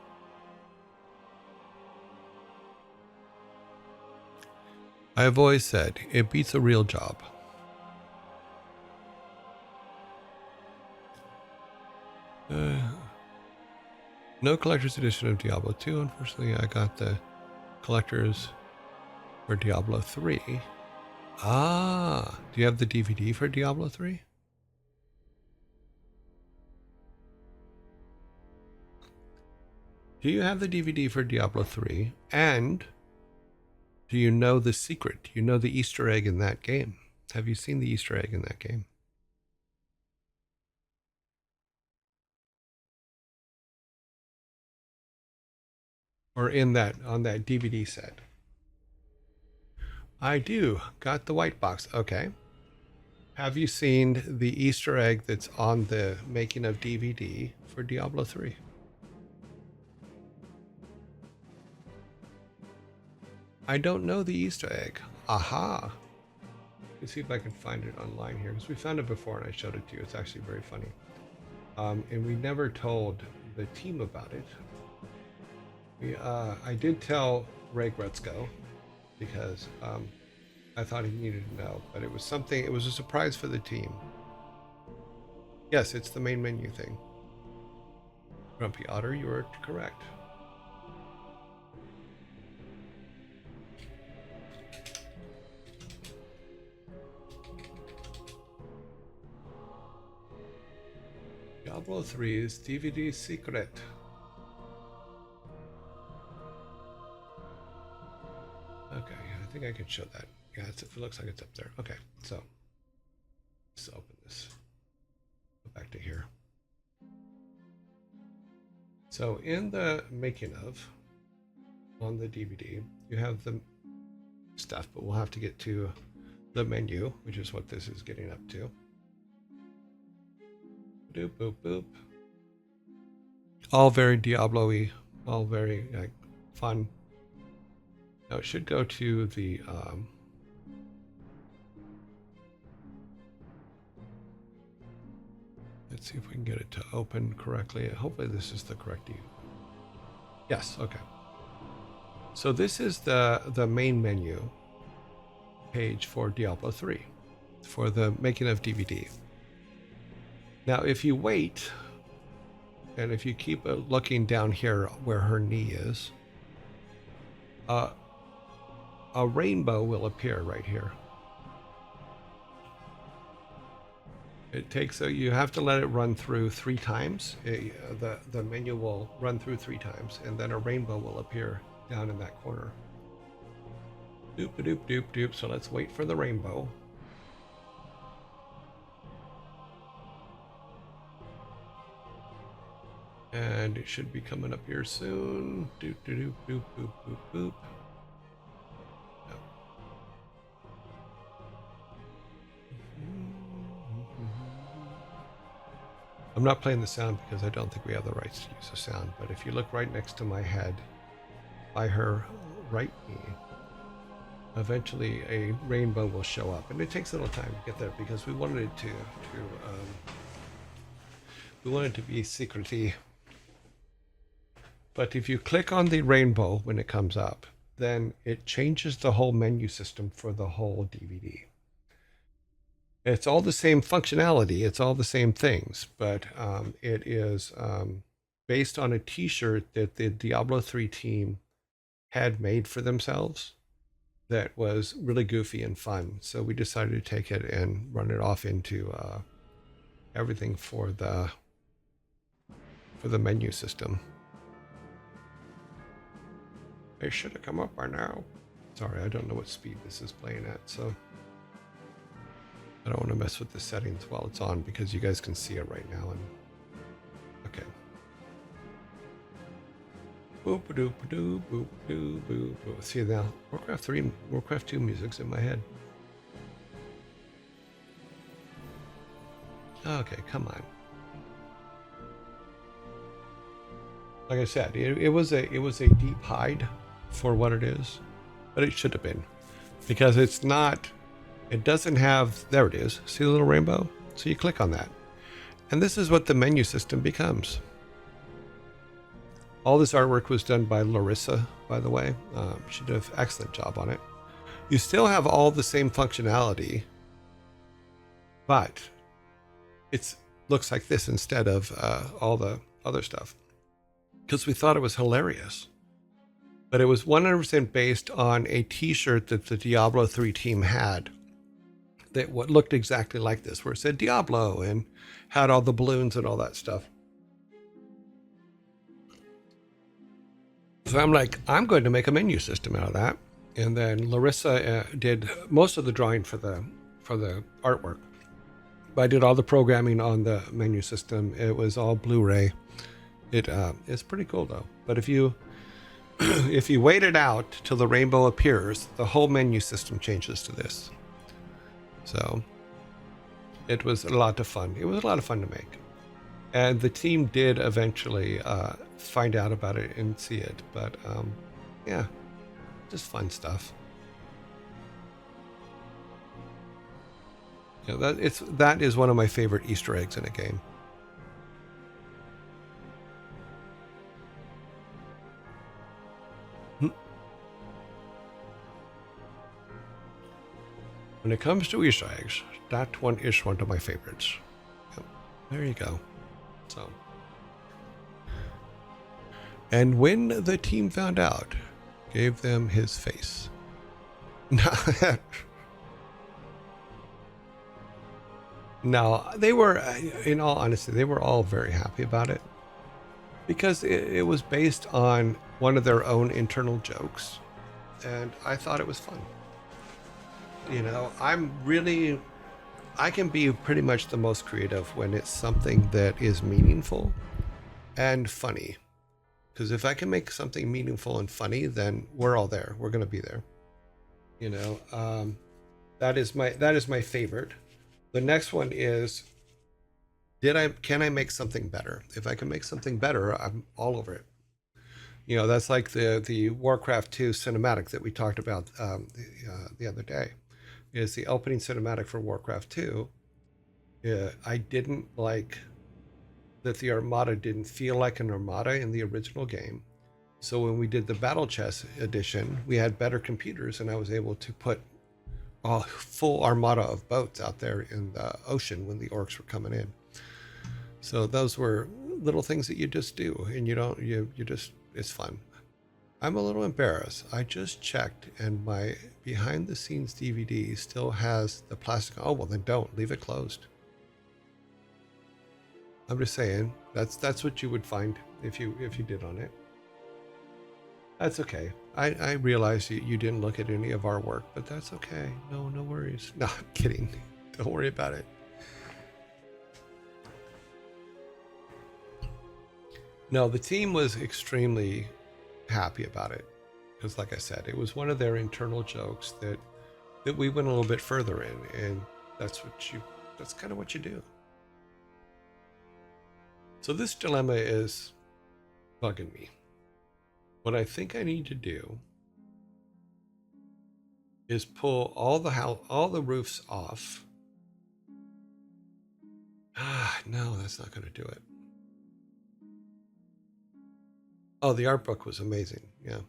Speaker 1: I've always said it beats a real job. No collector's edition of Diablo 2. Unfortunately, I got the collector's for Diablo 3. Ah, do you have the DVD for Diablo 3? Do you have the DVD for Diablo 3? And do you know the secret? Do you know the Easter egg in that game? Have you seen the Easter egg in that game? Or in that, on that DVD set? I do. Got the white box. Okay. Have you seen the Easter egg that's on the making of DVD for Diablo 3? I don't know the Easter egg. Aha. Let me see if I can find it online here, because we found it before and I showed it to you. It's actually very funny. And we never told the team about it. I did tell Ray Gretzko because I thought he needed to know, but it was something, it was a surprise for the team. Yes, it's the main menu thing. Grumpy Otter, you are correct. Diablo 3's DVD secret. Okay, I think I can show that. Yeah, it looks like it's up there. Okay, so let's open this. Go back to here. So in the making of, on the DVD, you have the stuff, but we'll have to get to the menu, which is what this is getting up to. Doop, boop, boop. All very Diablo-y, all very fun. Now it should go to the let's see if we can get it to open correctly. Hopefully this is the correct view. Yes, okay. So this is the main menu page for Diablo 3 for the making of DVD. Now if you wait, and if you keep looking down here where her knee is, a rainbow will appear right here. It takes, you have to let it run through 3 times. The menu will run through 3 times, and then a rainbow will appear down in that corner. Doop doop doop doop. So let's wait for the rainbow. And it should be coming up here soon. Doop doop doop doop boop boop. No. I'm not playing the sound because I don't think we have the rights to use the sound, but if you look right next to my head, by her right knee, eventually a rainbow will show up, and it takes a little time to get there because we wanted it to we wanted it to be secrety. But if you click on the rainbow when it comes up, then it changes the whole menu system for the whole DVD. It's all the same functionality, it's all the same things, but it is based on a t-shirt that the Diablo 3 team had made for themselves that was really goofy and fun. So we decided to take it and run it off into everything for the menu system. It should have come up by now. Sorry, I don't know what speed this is playing at, so I don't want to mess with the settings while it's on because you guys can see it right now. And okay. Boop doop doop boop doop boop. See now, Warcraft 3 and Warcraft 2 music's in my head. Okay, come on. Like I said, it was a deep hide for what it is, but it should have been, because it's not. It doesn't have. There it is. See the little rainbow? So you click on that, and this is what the menu system becomes. All this artwork was done by Larissa, by the way. She did an excellent job on it. You still have all the same functionality, but it looks like this instead of all the other stuff, because we thought it was hilarious. But it was 100% based on a t-shirt that the Diablo 3 team had that what looked exactly like this, where it said Diablo and had all the balloons and all that stuff. So I'm like, I'm going to make a menu system out of that. And then Larissa did most of the drawing for the artwork. But I did all the programming on the menu system. It was all Blu-ray. It's pretty cool though. But if you wait it out till the rainbow appears, the whole menu system changes to this. So it was a lot of fun. It was a lot of fun to make. And the team did eventually find out about it and see it. But yeah, just fun stuff. You know, that is one of my favorite Easter eggs in a game. When it comes to Easter eggs, that one is one of my favorites. Yep. There you go. So, and when the team found out, gave them his face. No, they were, in all honesty, they were all very happy about it, because it was based on one of their own internal jokes, and I thought it was fun. You know, I can be pretty much the most creative when it's something that is meaningful and funny. Because if I can make something meaningful and funny, then we're all there. We're going to be there. You know, that is my favorite. The next one is, can I make something better? If I can make something better, I'm all over it. You know, that's like the Warcraft 2 cinematic that we talked about the other day. Is the opening cinematic for Warcraft 2. I didn't like that the Armada didn't feel like an Armada in the original game. So when we did the Battle Chess edition, we had better computers, and I was able to put a full armada of boats out there in the ocean when the orcs were coming in. So those were little things that you just do, and you just, it's fun. I'm a little embarrassed. I just checked, and my behind the scenes DVD still has the plastic. Oh, well then don't leave it closed. I'm just saying that's what you would find if you did on it. That's okay. I realize you didn't look at any of our work, but that's okay. No worries. No, I'm kidding. Don't worry about it. No, the team was extremely happy about it, because like I said, it was one of their internal jokes that we went a little bit further in, and that's kind of what you do. So this dilemma is bugging me. What I think I need to do is pull all the roofs off. Ah, no, that's not going to do it. Oh, the art book was amazing. Yeah.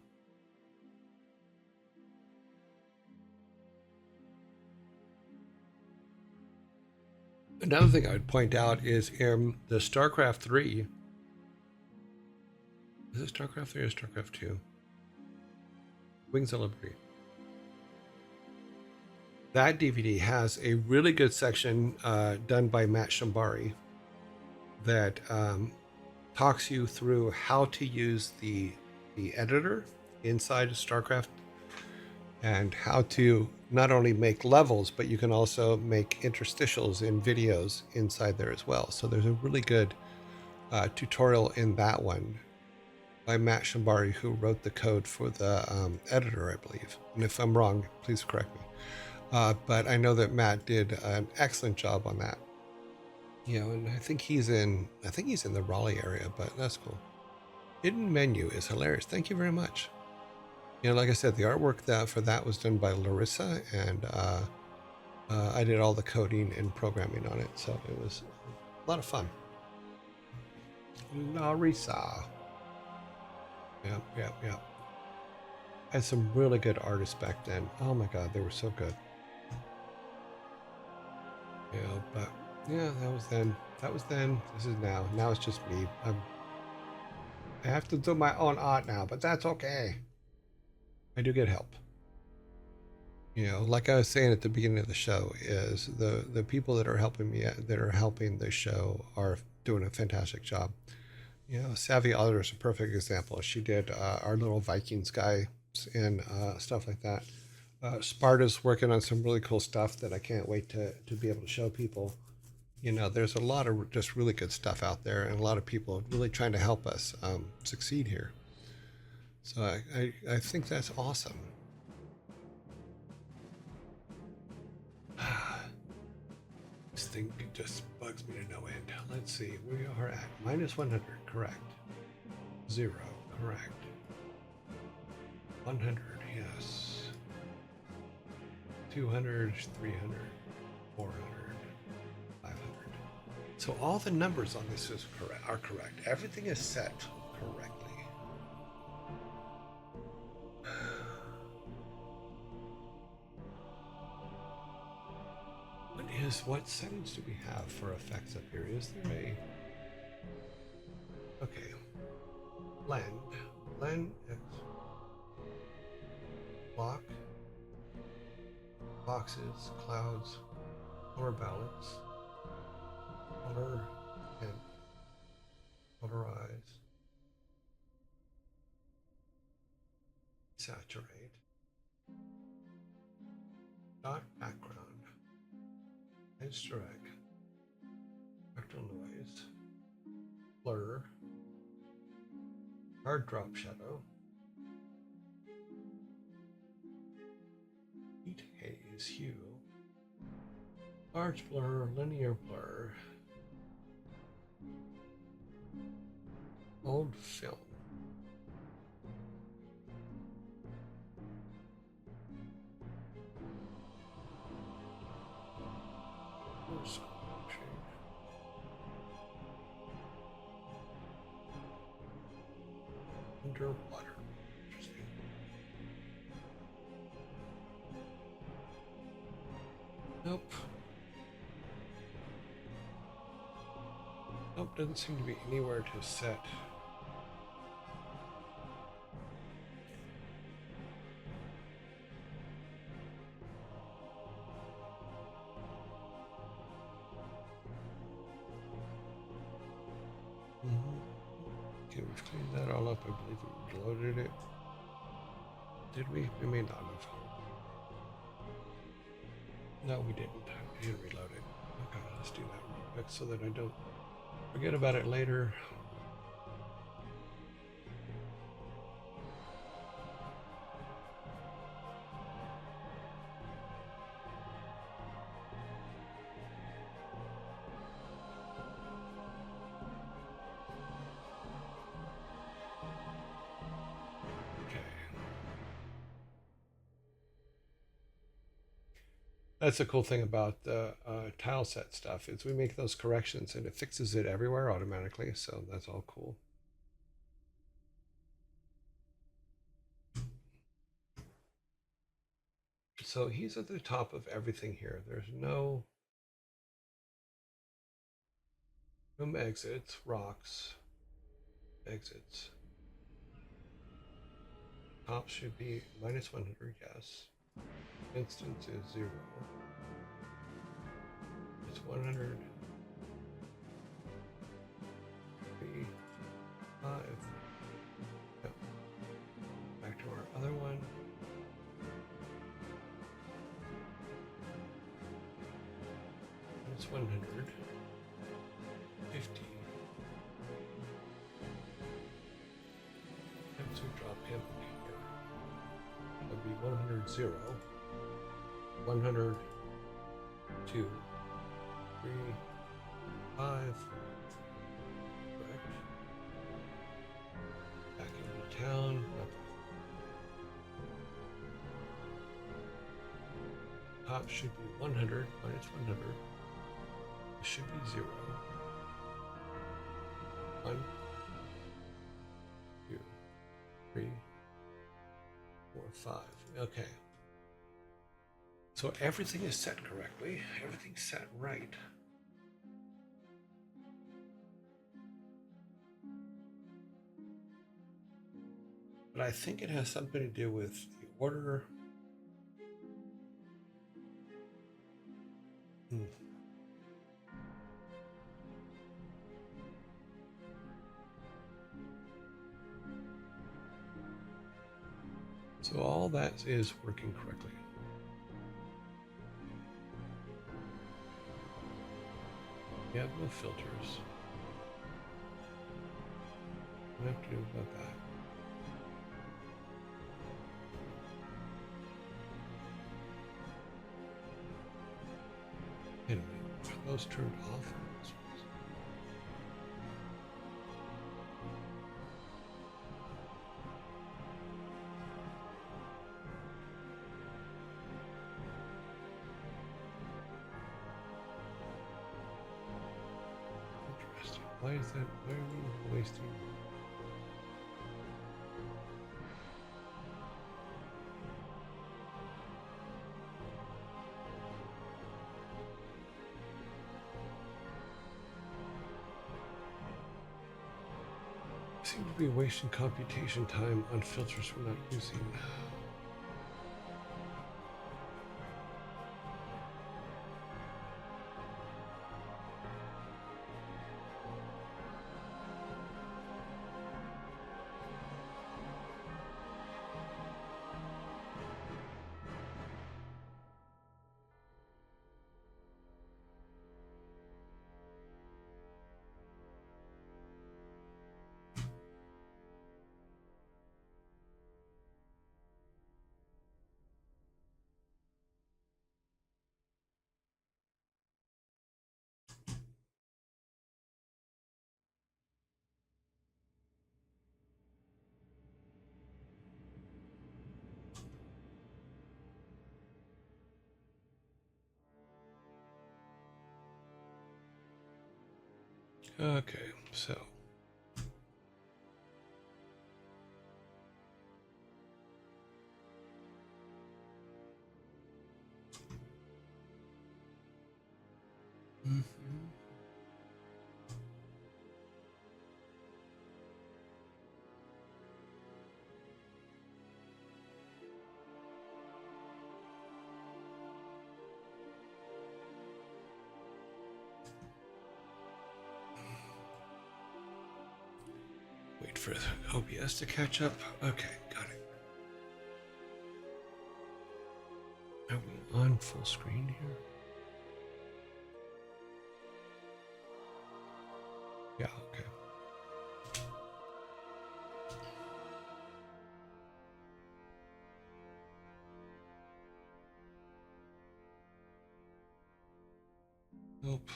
Speaker 1: Another thing I would point out is in the StarCraft 3. Is it StarCraft 3 or StarCraft 2? Wings of Liberty. That DVD has a really good section done by Matt Shambari that talks you through how to use the editor inside of StarCraft and how to not only make levels, but you can also make interstitials in videos inside there as well. So there's a really good tutorial in that one by Matt Shambari, who wrote the code for the editor, I believe. And if I'm wrong, please correct me. But I know that Matt did an excellent job on that. You know, and I think he's in the Raleigh area, but that's cool. Hidden Menu is hilarious. Thank you very much. You know, like I said, the artwork for that was done by Larissa, and I did all the coding and programming on it, so it was a lot of fun. Larissa. Yep. Had some really good artists back then. Oh my god, they were so good. You know, but yeah, that was then. This is now. Now it's just me. I have to do my own art now, but that's okay. I do get help. You know, like I was saying at the beginning of the show, is the people that are helping me, that are helping the show, are doing a fantastic job. You know, Savvy Auditor is a perfect example. She did our little Vikings guy and stuff like that. Sparta's working on some really cool stuff that I can't wait to be able to show people. You know, there's a lot of just really good stuff out there, and a lot of people really trying to help us succeed here. So I think that's awesome. This thing just bugs me to no end. Let's see, we are at minus 100, correct. 0, correct. 100, yes. 200, 300, 400, 500. So all the numbers on this are correct. Everything is set correctly. What settings do we have for effects up here? Is there a... Okay. Blend, block, boxes, clouds, color balance, color, and colorize, saturate, dot background, edge direct, spectral noise, blur, hard drop shadow, heat haze hue, large blur, linear blur, old film. Underwater. Interesting. Nope. Nope, doesn't seem to be anywhere to set. Okay, we've cleaned that all up. I believe we reloaded it. Did we? We may not have. No, we didn't. We didn't reload it. Okay, let's do that real quick so that I don't forget about it later. That's the cool thing about the tile set stuff is we make those corrections and it fixes it everywhere automatically. So that's all cool. So he's at the top of everything here. There's no exits, rocks, exits. Top should be minus 100, yes. Instance is 0. It's 100. 3, 5. No. Back to our other one. It's 100. 50. Let's drop him here. That would be 100, 0. 100, 2, 3, 5. Correct. Back into town. Top should be 100 minus 100. It should be 0. 1, 2, 3, 4, 5. Okay. So everything is set correctly. Everything's set right. But I think it has something to do with the order. So all that is working correctly. We have no filters. What do I have to do about that? Wait a minute. Are those turned off? Interesting. Why is that? Why are we wasting? Seem to be wasting computation time on filters we're not using. Okay, so wait for OBS to catch up. Okay, got it. Are we on full screen here? Yeah, okay. Nope.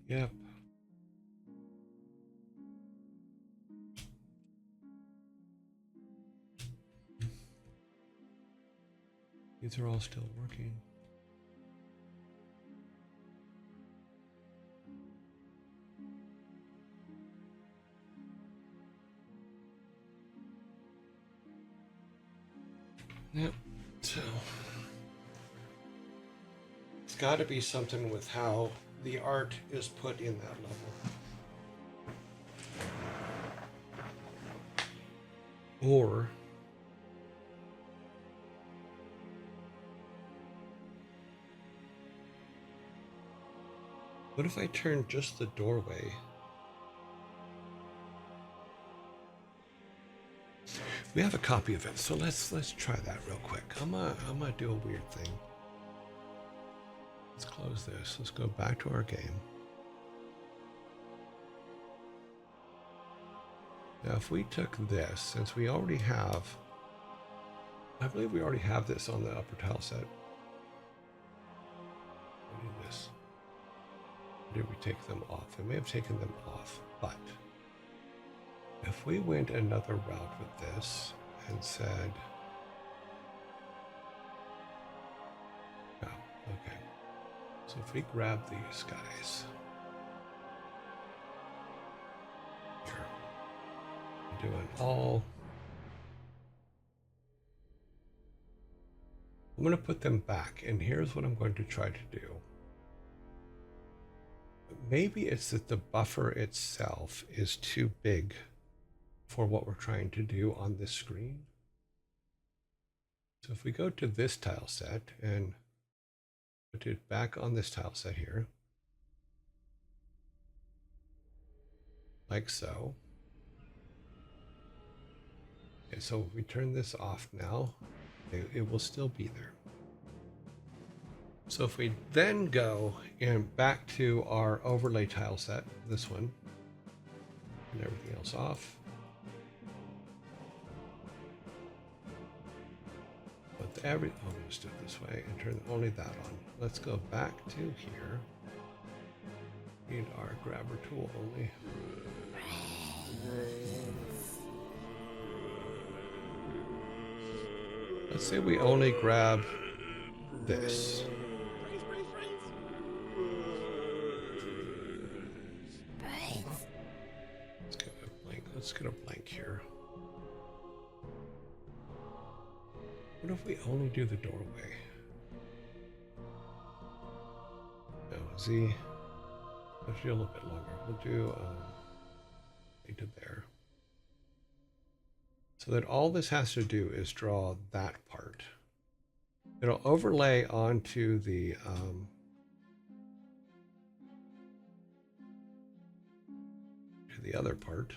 Speaker 1: Yep. These are all still working. Yep. So it's got to be something with how the art is put in that level. Or what if I turn just the doorway? We have a copy of it, so let's try that real quick. I'm gonna do a weird thing. Let's close this. Let's go back to our game. Now, if we took this, since we already have, I believe we already have this on the upper tile set. We need this. Did we take them off? I may have taken them off, but if we went another route with this and said, oh, okay. So if we grab these guys, here, do an all, I'm going to put them back, and here's what I'm going to try to do. Maybe it's that the buffer itself is too big for what we're trying to do on this screen. So if we go to this tile set and put it back on this tile set here, like so. Okay, so if we turn this off now, it will still be there. So if we then go and back to our overlay tile set, this one, and everything else off. But oh, let's do it this way and turn only that on. Let's go back to here. Need our grabber tool only. Let's say we only grab this. Let's get a blank here. What if we only do the doorway? No, Z. Let's do a little bit longer. We'll do to there. So that all this has to do is draw that part. It'll overlay onto the other part,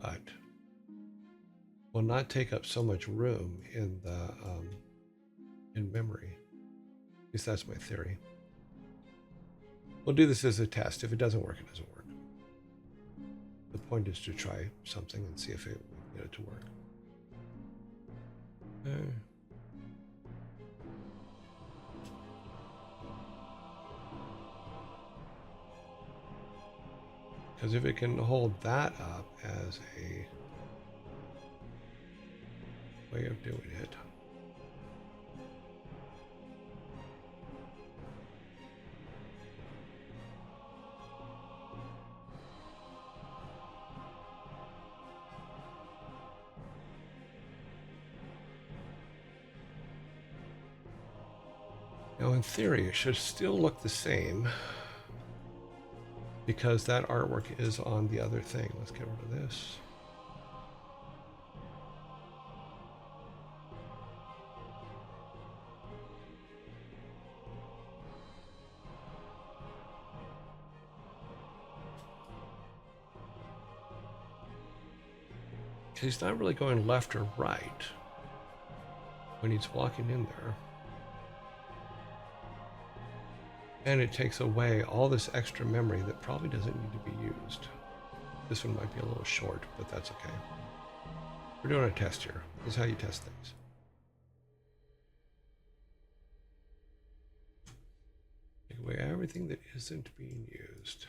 Speaker 1: but will not take up so much room in the in memory. At least that's my theory. We'll do this as a test. If it doesn't work, it doesn't work. The point is to try something and see if it will get it to work. Because if it can hold that up as a way of doing it. Now, in theory, it should still look the same because that artwork is on the other thing. Let's get rid of this. He's not really going left or right when he's walking in there. And it takes away all this extra memory that probably doesn't need to be used. This one might be a little short, but that's okay. We're doing a test here. This is how you test things. Take away everything that isn't being used.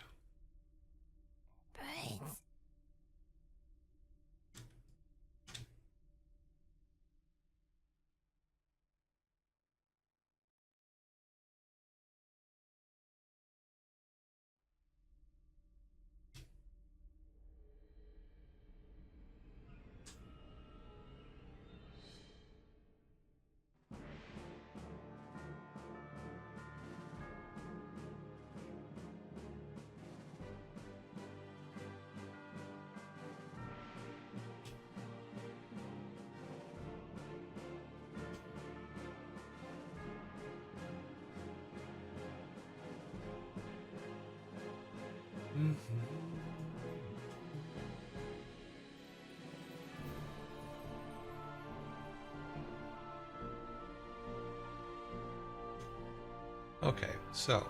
Speaker 1: Okay, so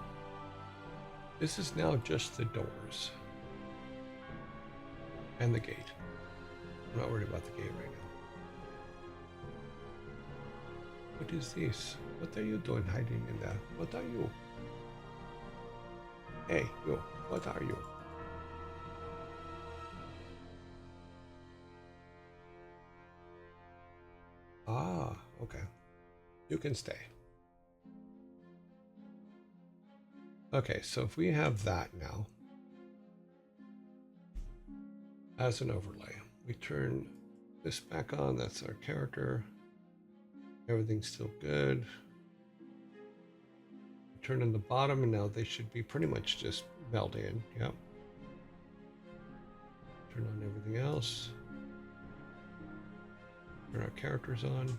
Speaker 1: this is now just the doors and the gate. I'm not worried about the gate right now. What is this? What are you doing hiding in there? What are you? Hey, you. What are you? Ah, okay. You can stay. Okay, so if we have that now as an overlay, we turn this back on. That's our character. Everything's still good. Turn on the bottom, and now they should be pretty much just meld in. Yep. Turn on everything else. Turn our characters on.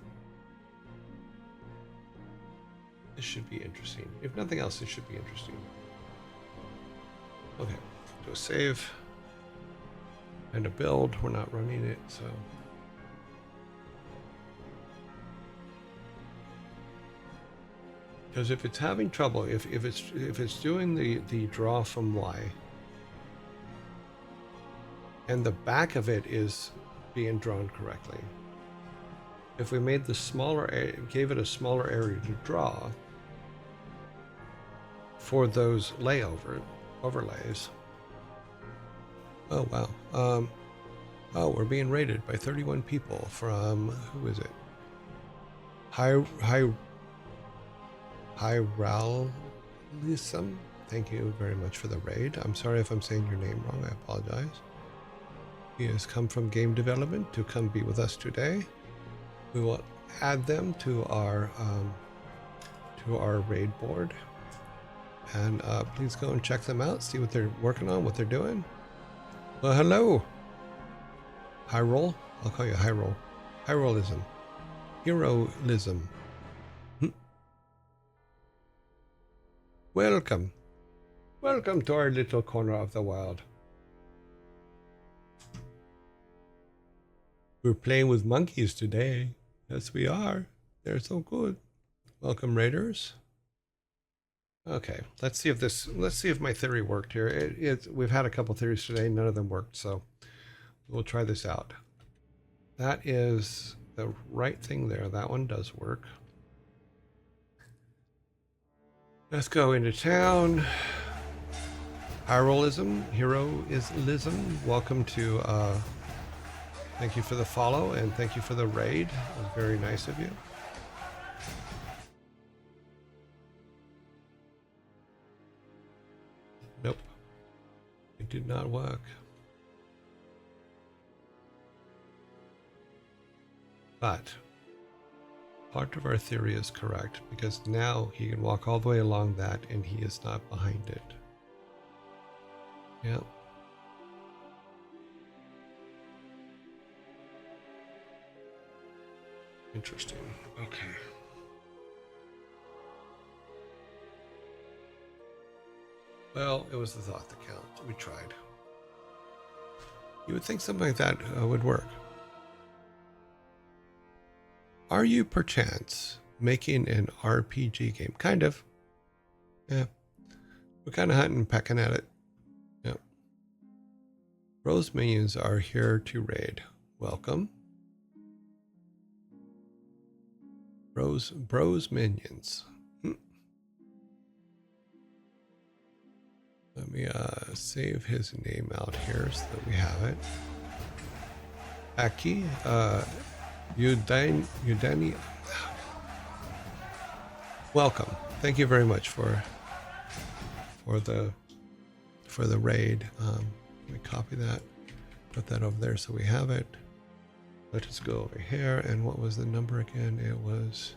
Speaker 1: This should be interesting. If nothing else, this should be interesting. Okay, do a save and a build. We're not running it, so. Because if it's having trouble, if it's doing the draw from Y, and the back of it is being drawn correctly, if we made the smaller, gave it a smaller area to draw for those overlays. Oh wow. Oh, we're being rated by 31 people from, who is it? Hyralism. Thank you very much for the raid. I'm sorry if I'm saying your name wrong. I apologize. He has come from game development to come be with us today. We will add them to our raid board, and please go and check them out. See what they're working on, what they're doing. Well, hello, Hyrule. I'll call you Hyrule. Hyrolism. Heroism. Welcome. Welcome to our little corner of the world. We're playing with monkeys today. Yes, we are. They're so good. Welcome, Raiders. Okay, let's see if my theory worked here. We've had a couple theories today. None of them worked, so we'll try this out. That is the right thing there. That one does work. Let's go into town. Hyrolism, Heroism. Welcome to, thank you for the follow and thank you for the raid. It was very nice of you. Nope. It did not work. But part of our theory is correct, because now he can walk all the way along that and he is not behind it. Yep. Interesting. Okay. Well, it was the thought that counts. We tried. You would think something like that would work. Are you perchance making an RPG game? Kind of. Yeah. We're kind of hunting and pecking at it. Yep. Rose minions are here to raid. Welcome. Bros minions. Let me save his name out here so that we have it. Aki, Udani. Welcome. Thank you very much for the raid. Let me copy that. Put that over there so we have it. Let us go over here. And what was the number again? It was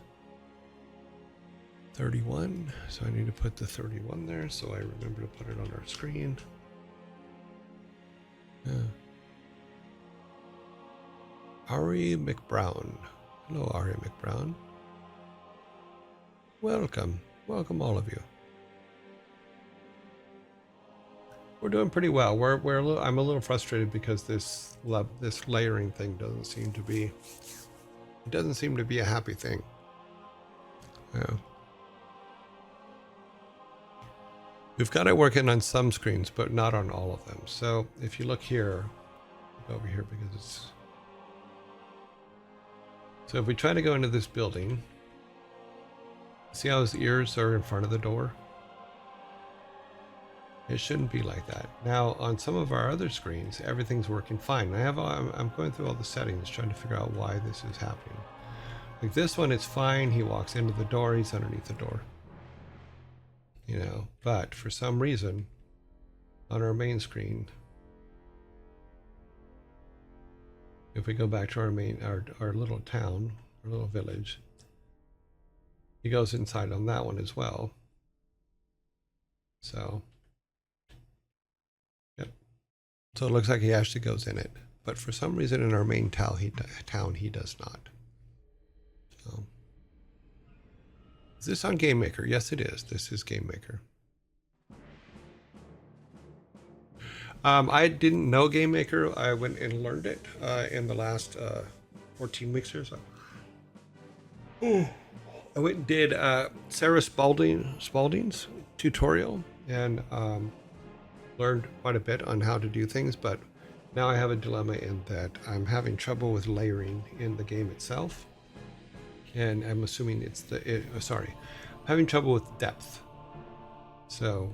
Speaker 1: 31. So I need to put the 31 there so I remember to put it on our screen. Yeah. Ari McBrown. Hello, Ari McBrown. Welcome. Welcome, all of you. We're doing pretty well. I'm a little frustrated because this layering thing doesn't seem to be a happy thing. Yeah. We've got it working on some screens, but not on all of them. So if you look here, go over here because it's. So if we try to go into this building, see how his ears are in front of the door? It shouldn't be like that. Now on some of our other screens, everything's working fine. I'm going through all the settings trying to figure out why this is happening. Like this one, it's fine. He walks into the door, he's underneath the door. You know, but for some reason on our main screen, if we go back to our little town, our little village, he goes inside on that one as well. So, yep. So it looks like he actually goes in it, but for some reason in our main town he does not. So, is this on Game Maker? Yes, it is. This is Game Maker. I didn't know Game Maker. I went and learned it in the last 14 weeks or so. I went and did Sarah Spalding's tutorial and learned quite a bit on how to do things, but now I have a dilemma in that I'm having trouble with layering in the game itself. And I'm assuming it's I'm having trouble with depth. So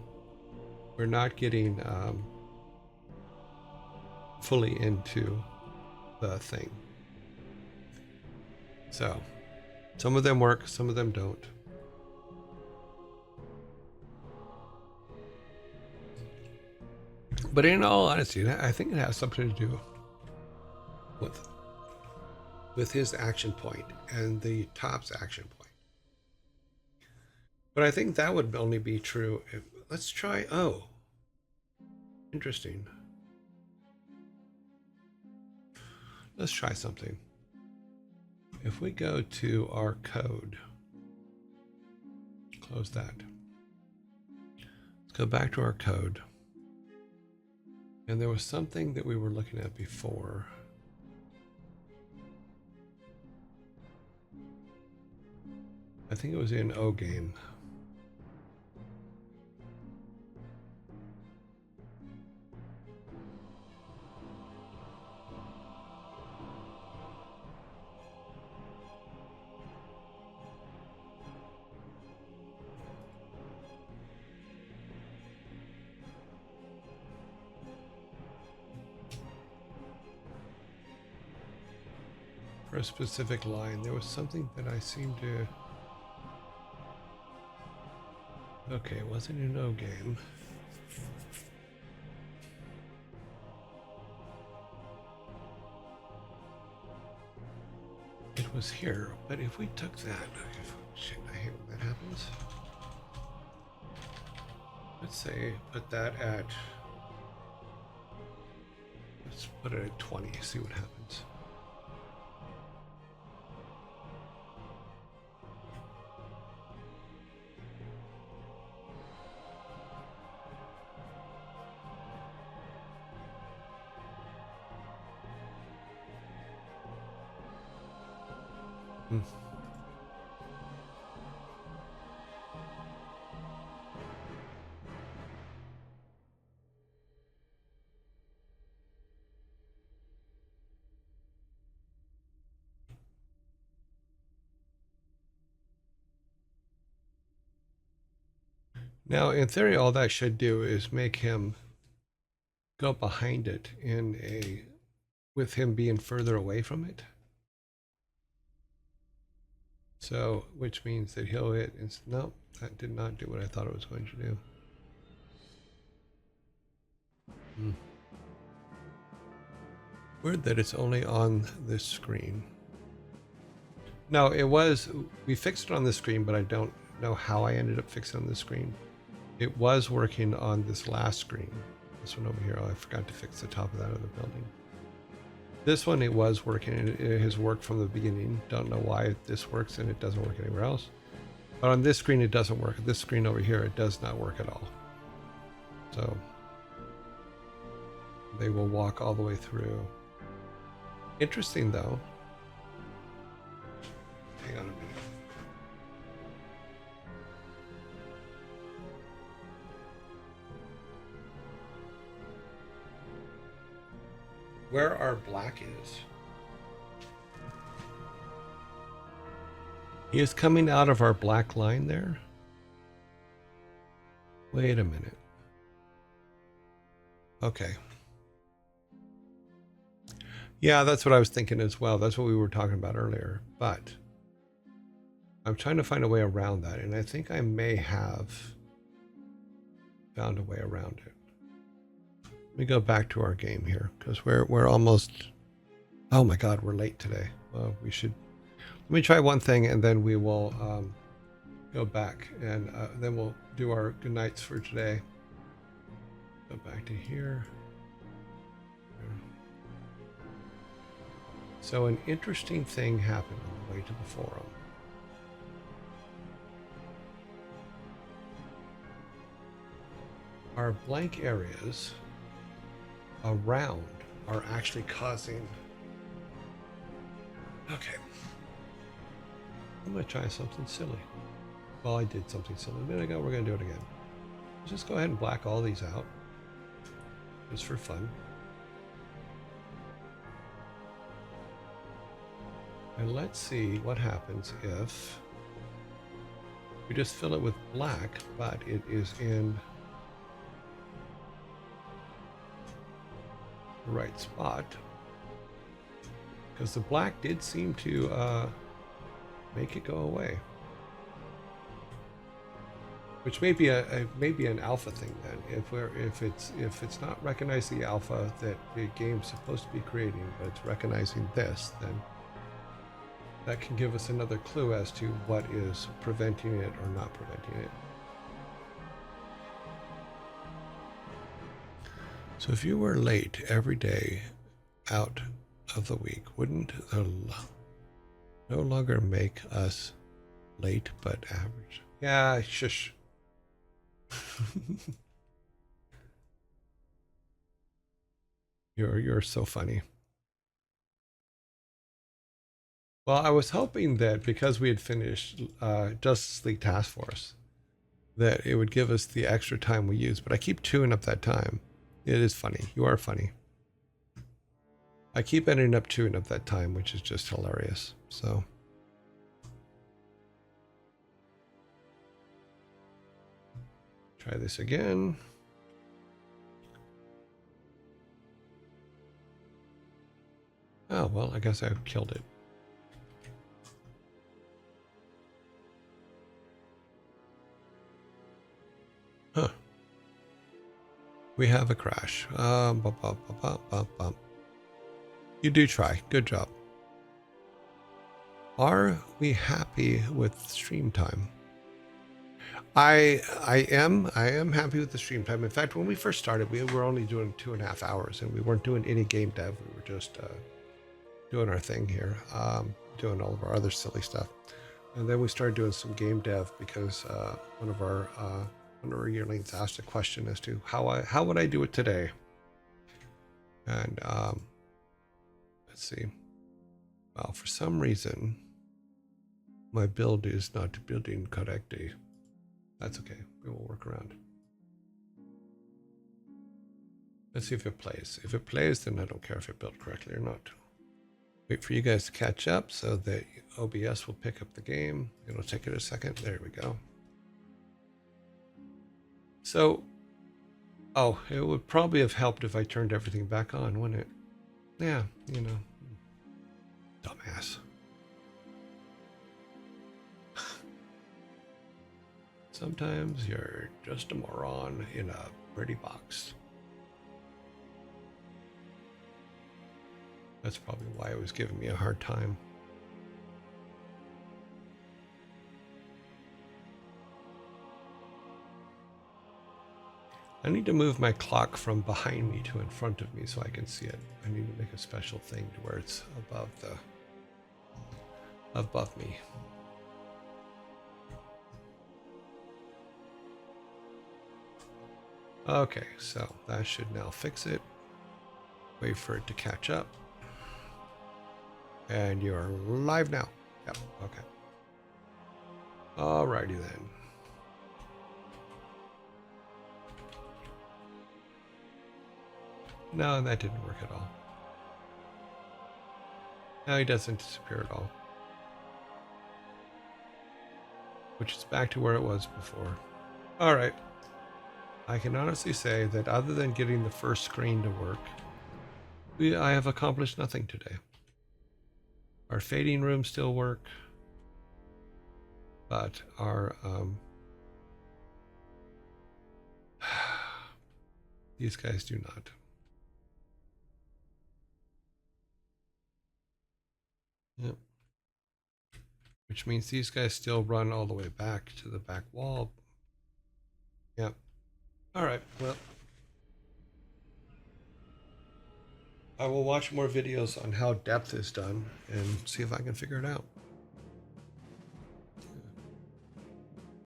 Speaker 1: we're not getting fully into the thing. So some of them work, some of them don't. But in all honesty, I think it has something to do with his action point and the top's action point. But I think that would only be true if, let's try, oh, interesting. Let's try something. If we go to our code, close that. Let's go back to our code. And there was something that we were looking at before. I think it was in OGame. For a specific line, there was something that I seemed to. Okay, it wasn't in OGame. It was here, but if we took that, shit, I hate when that happens. Let's say put that at. Let's put it at 20. See what happens. Now, in theory, all that should do is make him go behind it with him being further away from it. So, which means that he'll hit, no, that did not do what I thought it was going to do. Weird that it's only on this screen. No, we fixed it on this screen, but I don't know how I ended up fixing it on this screen. It was working on this last screen. This one over here, oh, I forgot to fix the top of that other building. This one, it was working, and it has worked from the beginning. Don't know why this works and it doesn't work anywhere else. But on this screen, it doesn't work. This screen over here, it does not work at all. So, They will walk all the way through. Interesting though. Hang on a minute. Where our black is. He is coming out of our black line there. Wait a minute. Okay. Yeah, that's what I was thinking as well. That's what we were talking about earlier. But I'm trying to find a way around that, and I think I may have found a way around it. Let me go back to our game here because we're almost. Oh my God, we're late today. Well, we should. Let me try one thing, and then we will go back, and then we'll do our good nights for today. Go back to here. So an interesting thing happened on the way to the forum. Our blank areas around are actually causing. Okay. I'm going to try something silly. Well, I did something silly a minute ago. We're going to do it again. Just go ahead and black all these out. Just for fun. And let's see what happens if we just fill it with black, but it is in the right spot. Because the black did seem to make it go away. Which may be maybe an alpha thing then. If it's not recognizing the alpha that the game's supposed to be creating, but it's recognizing this, then that can give us another clue as to what is preventing it or not preventing it. So if you were late every day out of the week, wouldn't the no longer make us late but average? Yeah, shush. You're so funny. Well, I was hoping that because we had finished Justice League Task Force, that it would give us the extra time we use, but I keep chewing up that time. It is funny. You are funny. I keep ending up chewing up that time, which is just hilarious. So. Try this again. Oh, well, I guess I killed it. Huh. We have a crash. You do try. Good job. Are we happy with stream time? I am happy with the stream time. In fact, when we first started, we were only doing 2.5 hours, and we weren't doing any game dev. We were just doing our thing here, doing all of our other silly stuff. And then we started doing some game dev because one of our yearlings asked a question as to how would I do it today. And let's see. Well, for some reason, my build is not building correctly. That's okay. We will work around. Let's see if it plays. If it plays, then I don't care if it built correctly or not. Wait for you guys to catch up so that OBS will pick up the game. It'll take it a second. There we go. So, oh, it would probably have helped if I turned everything back on, wouldn't it? Yeah, you know. Dumbass. Sometimes you're just a moron in a pretty box. That's probably why it was giving me a hard time. I need to move my clock from behind me to in front of me so I can see it. I need to make a special thing to where it's above me. Okay, so that should now fix it. Wait for it to catch up. And you're live now. Yep, okay. Alrighty then. No, that didn't work at all. No, he doesn't disappear at all. Which is back to where it was before. Alright. I can honestly say that other than getting the first screen to work, I have accomplished nothing today. Our fading rooms still work, but our these guys do not. Yep. Which means these guys still run all the way back to the back wall. Yep. All right. Well, I will watch more videos on how depth is done and see if I can figure it out.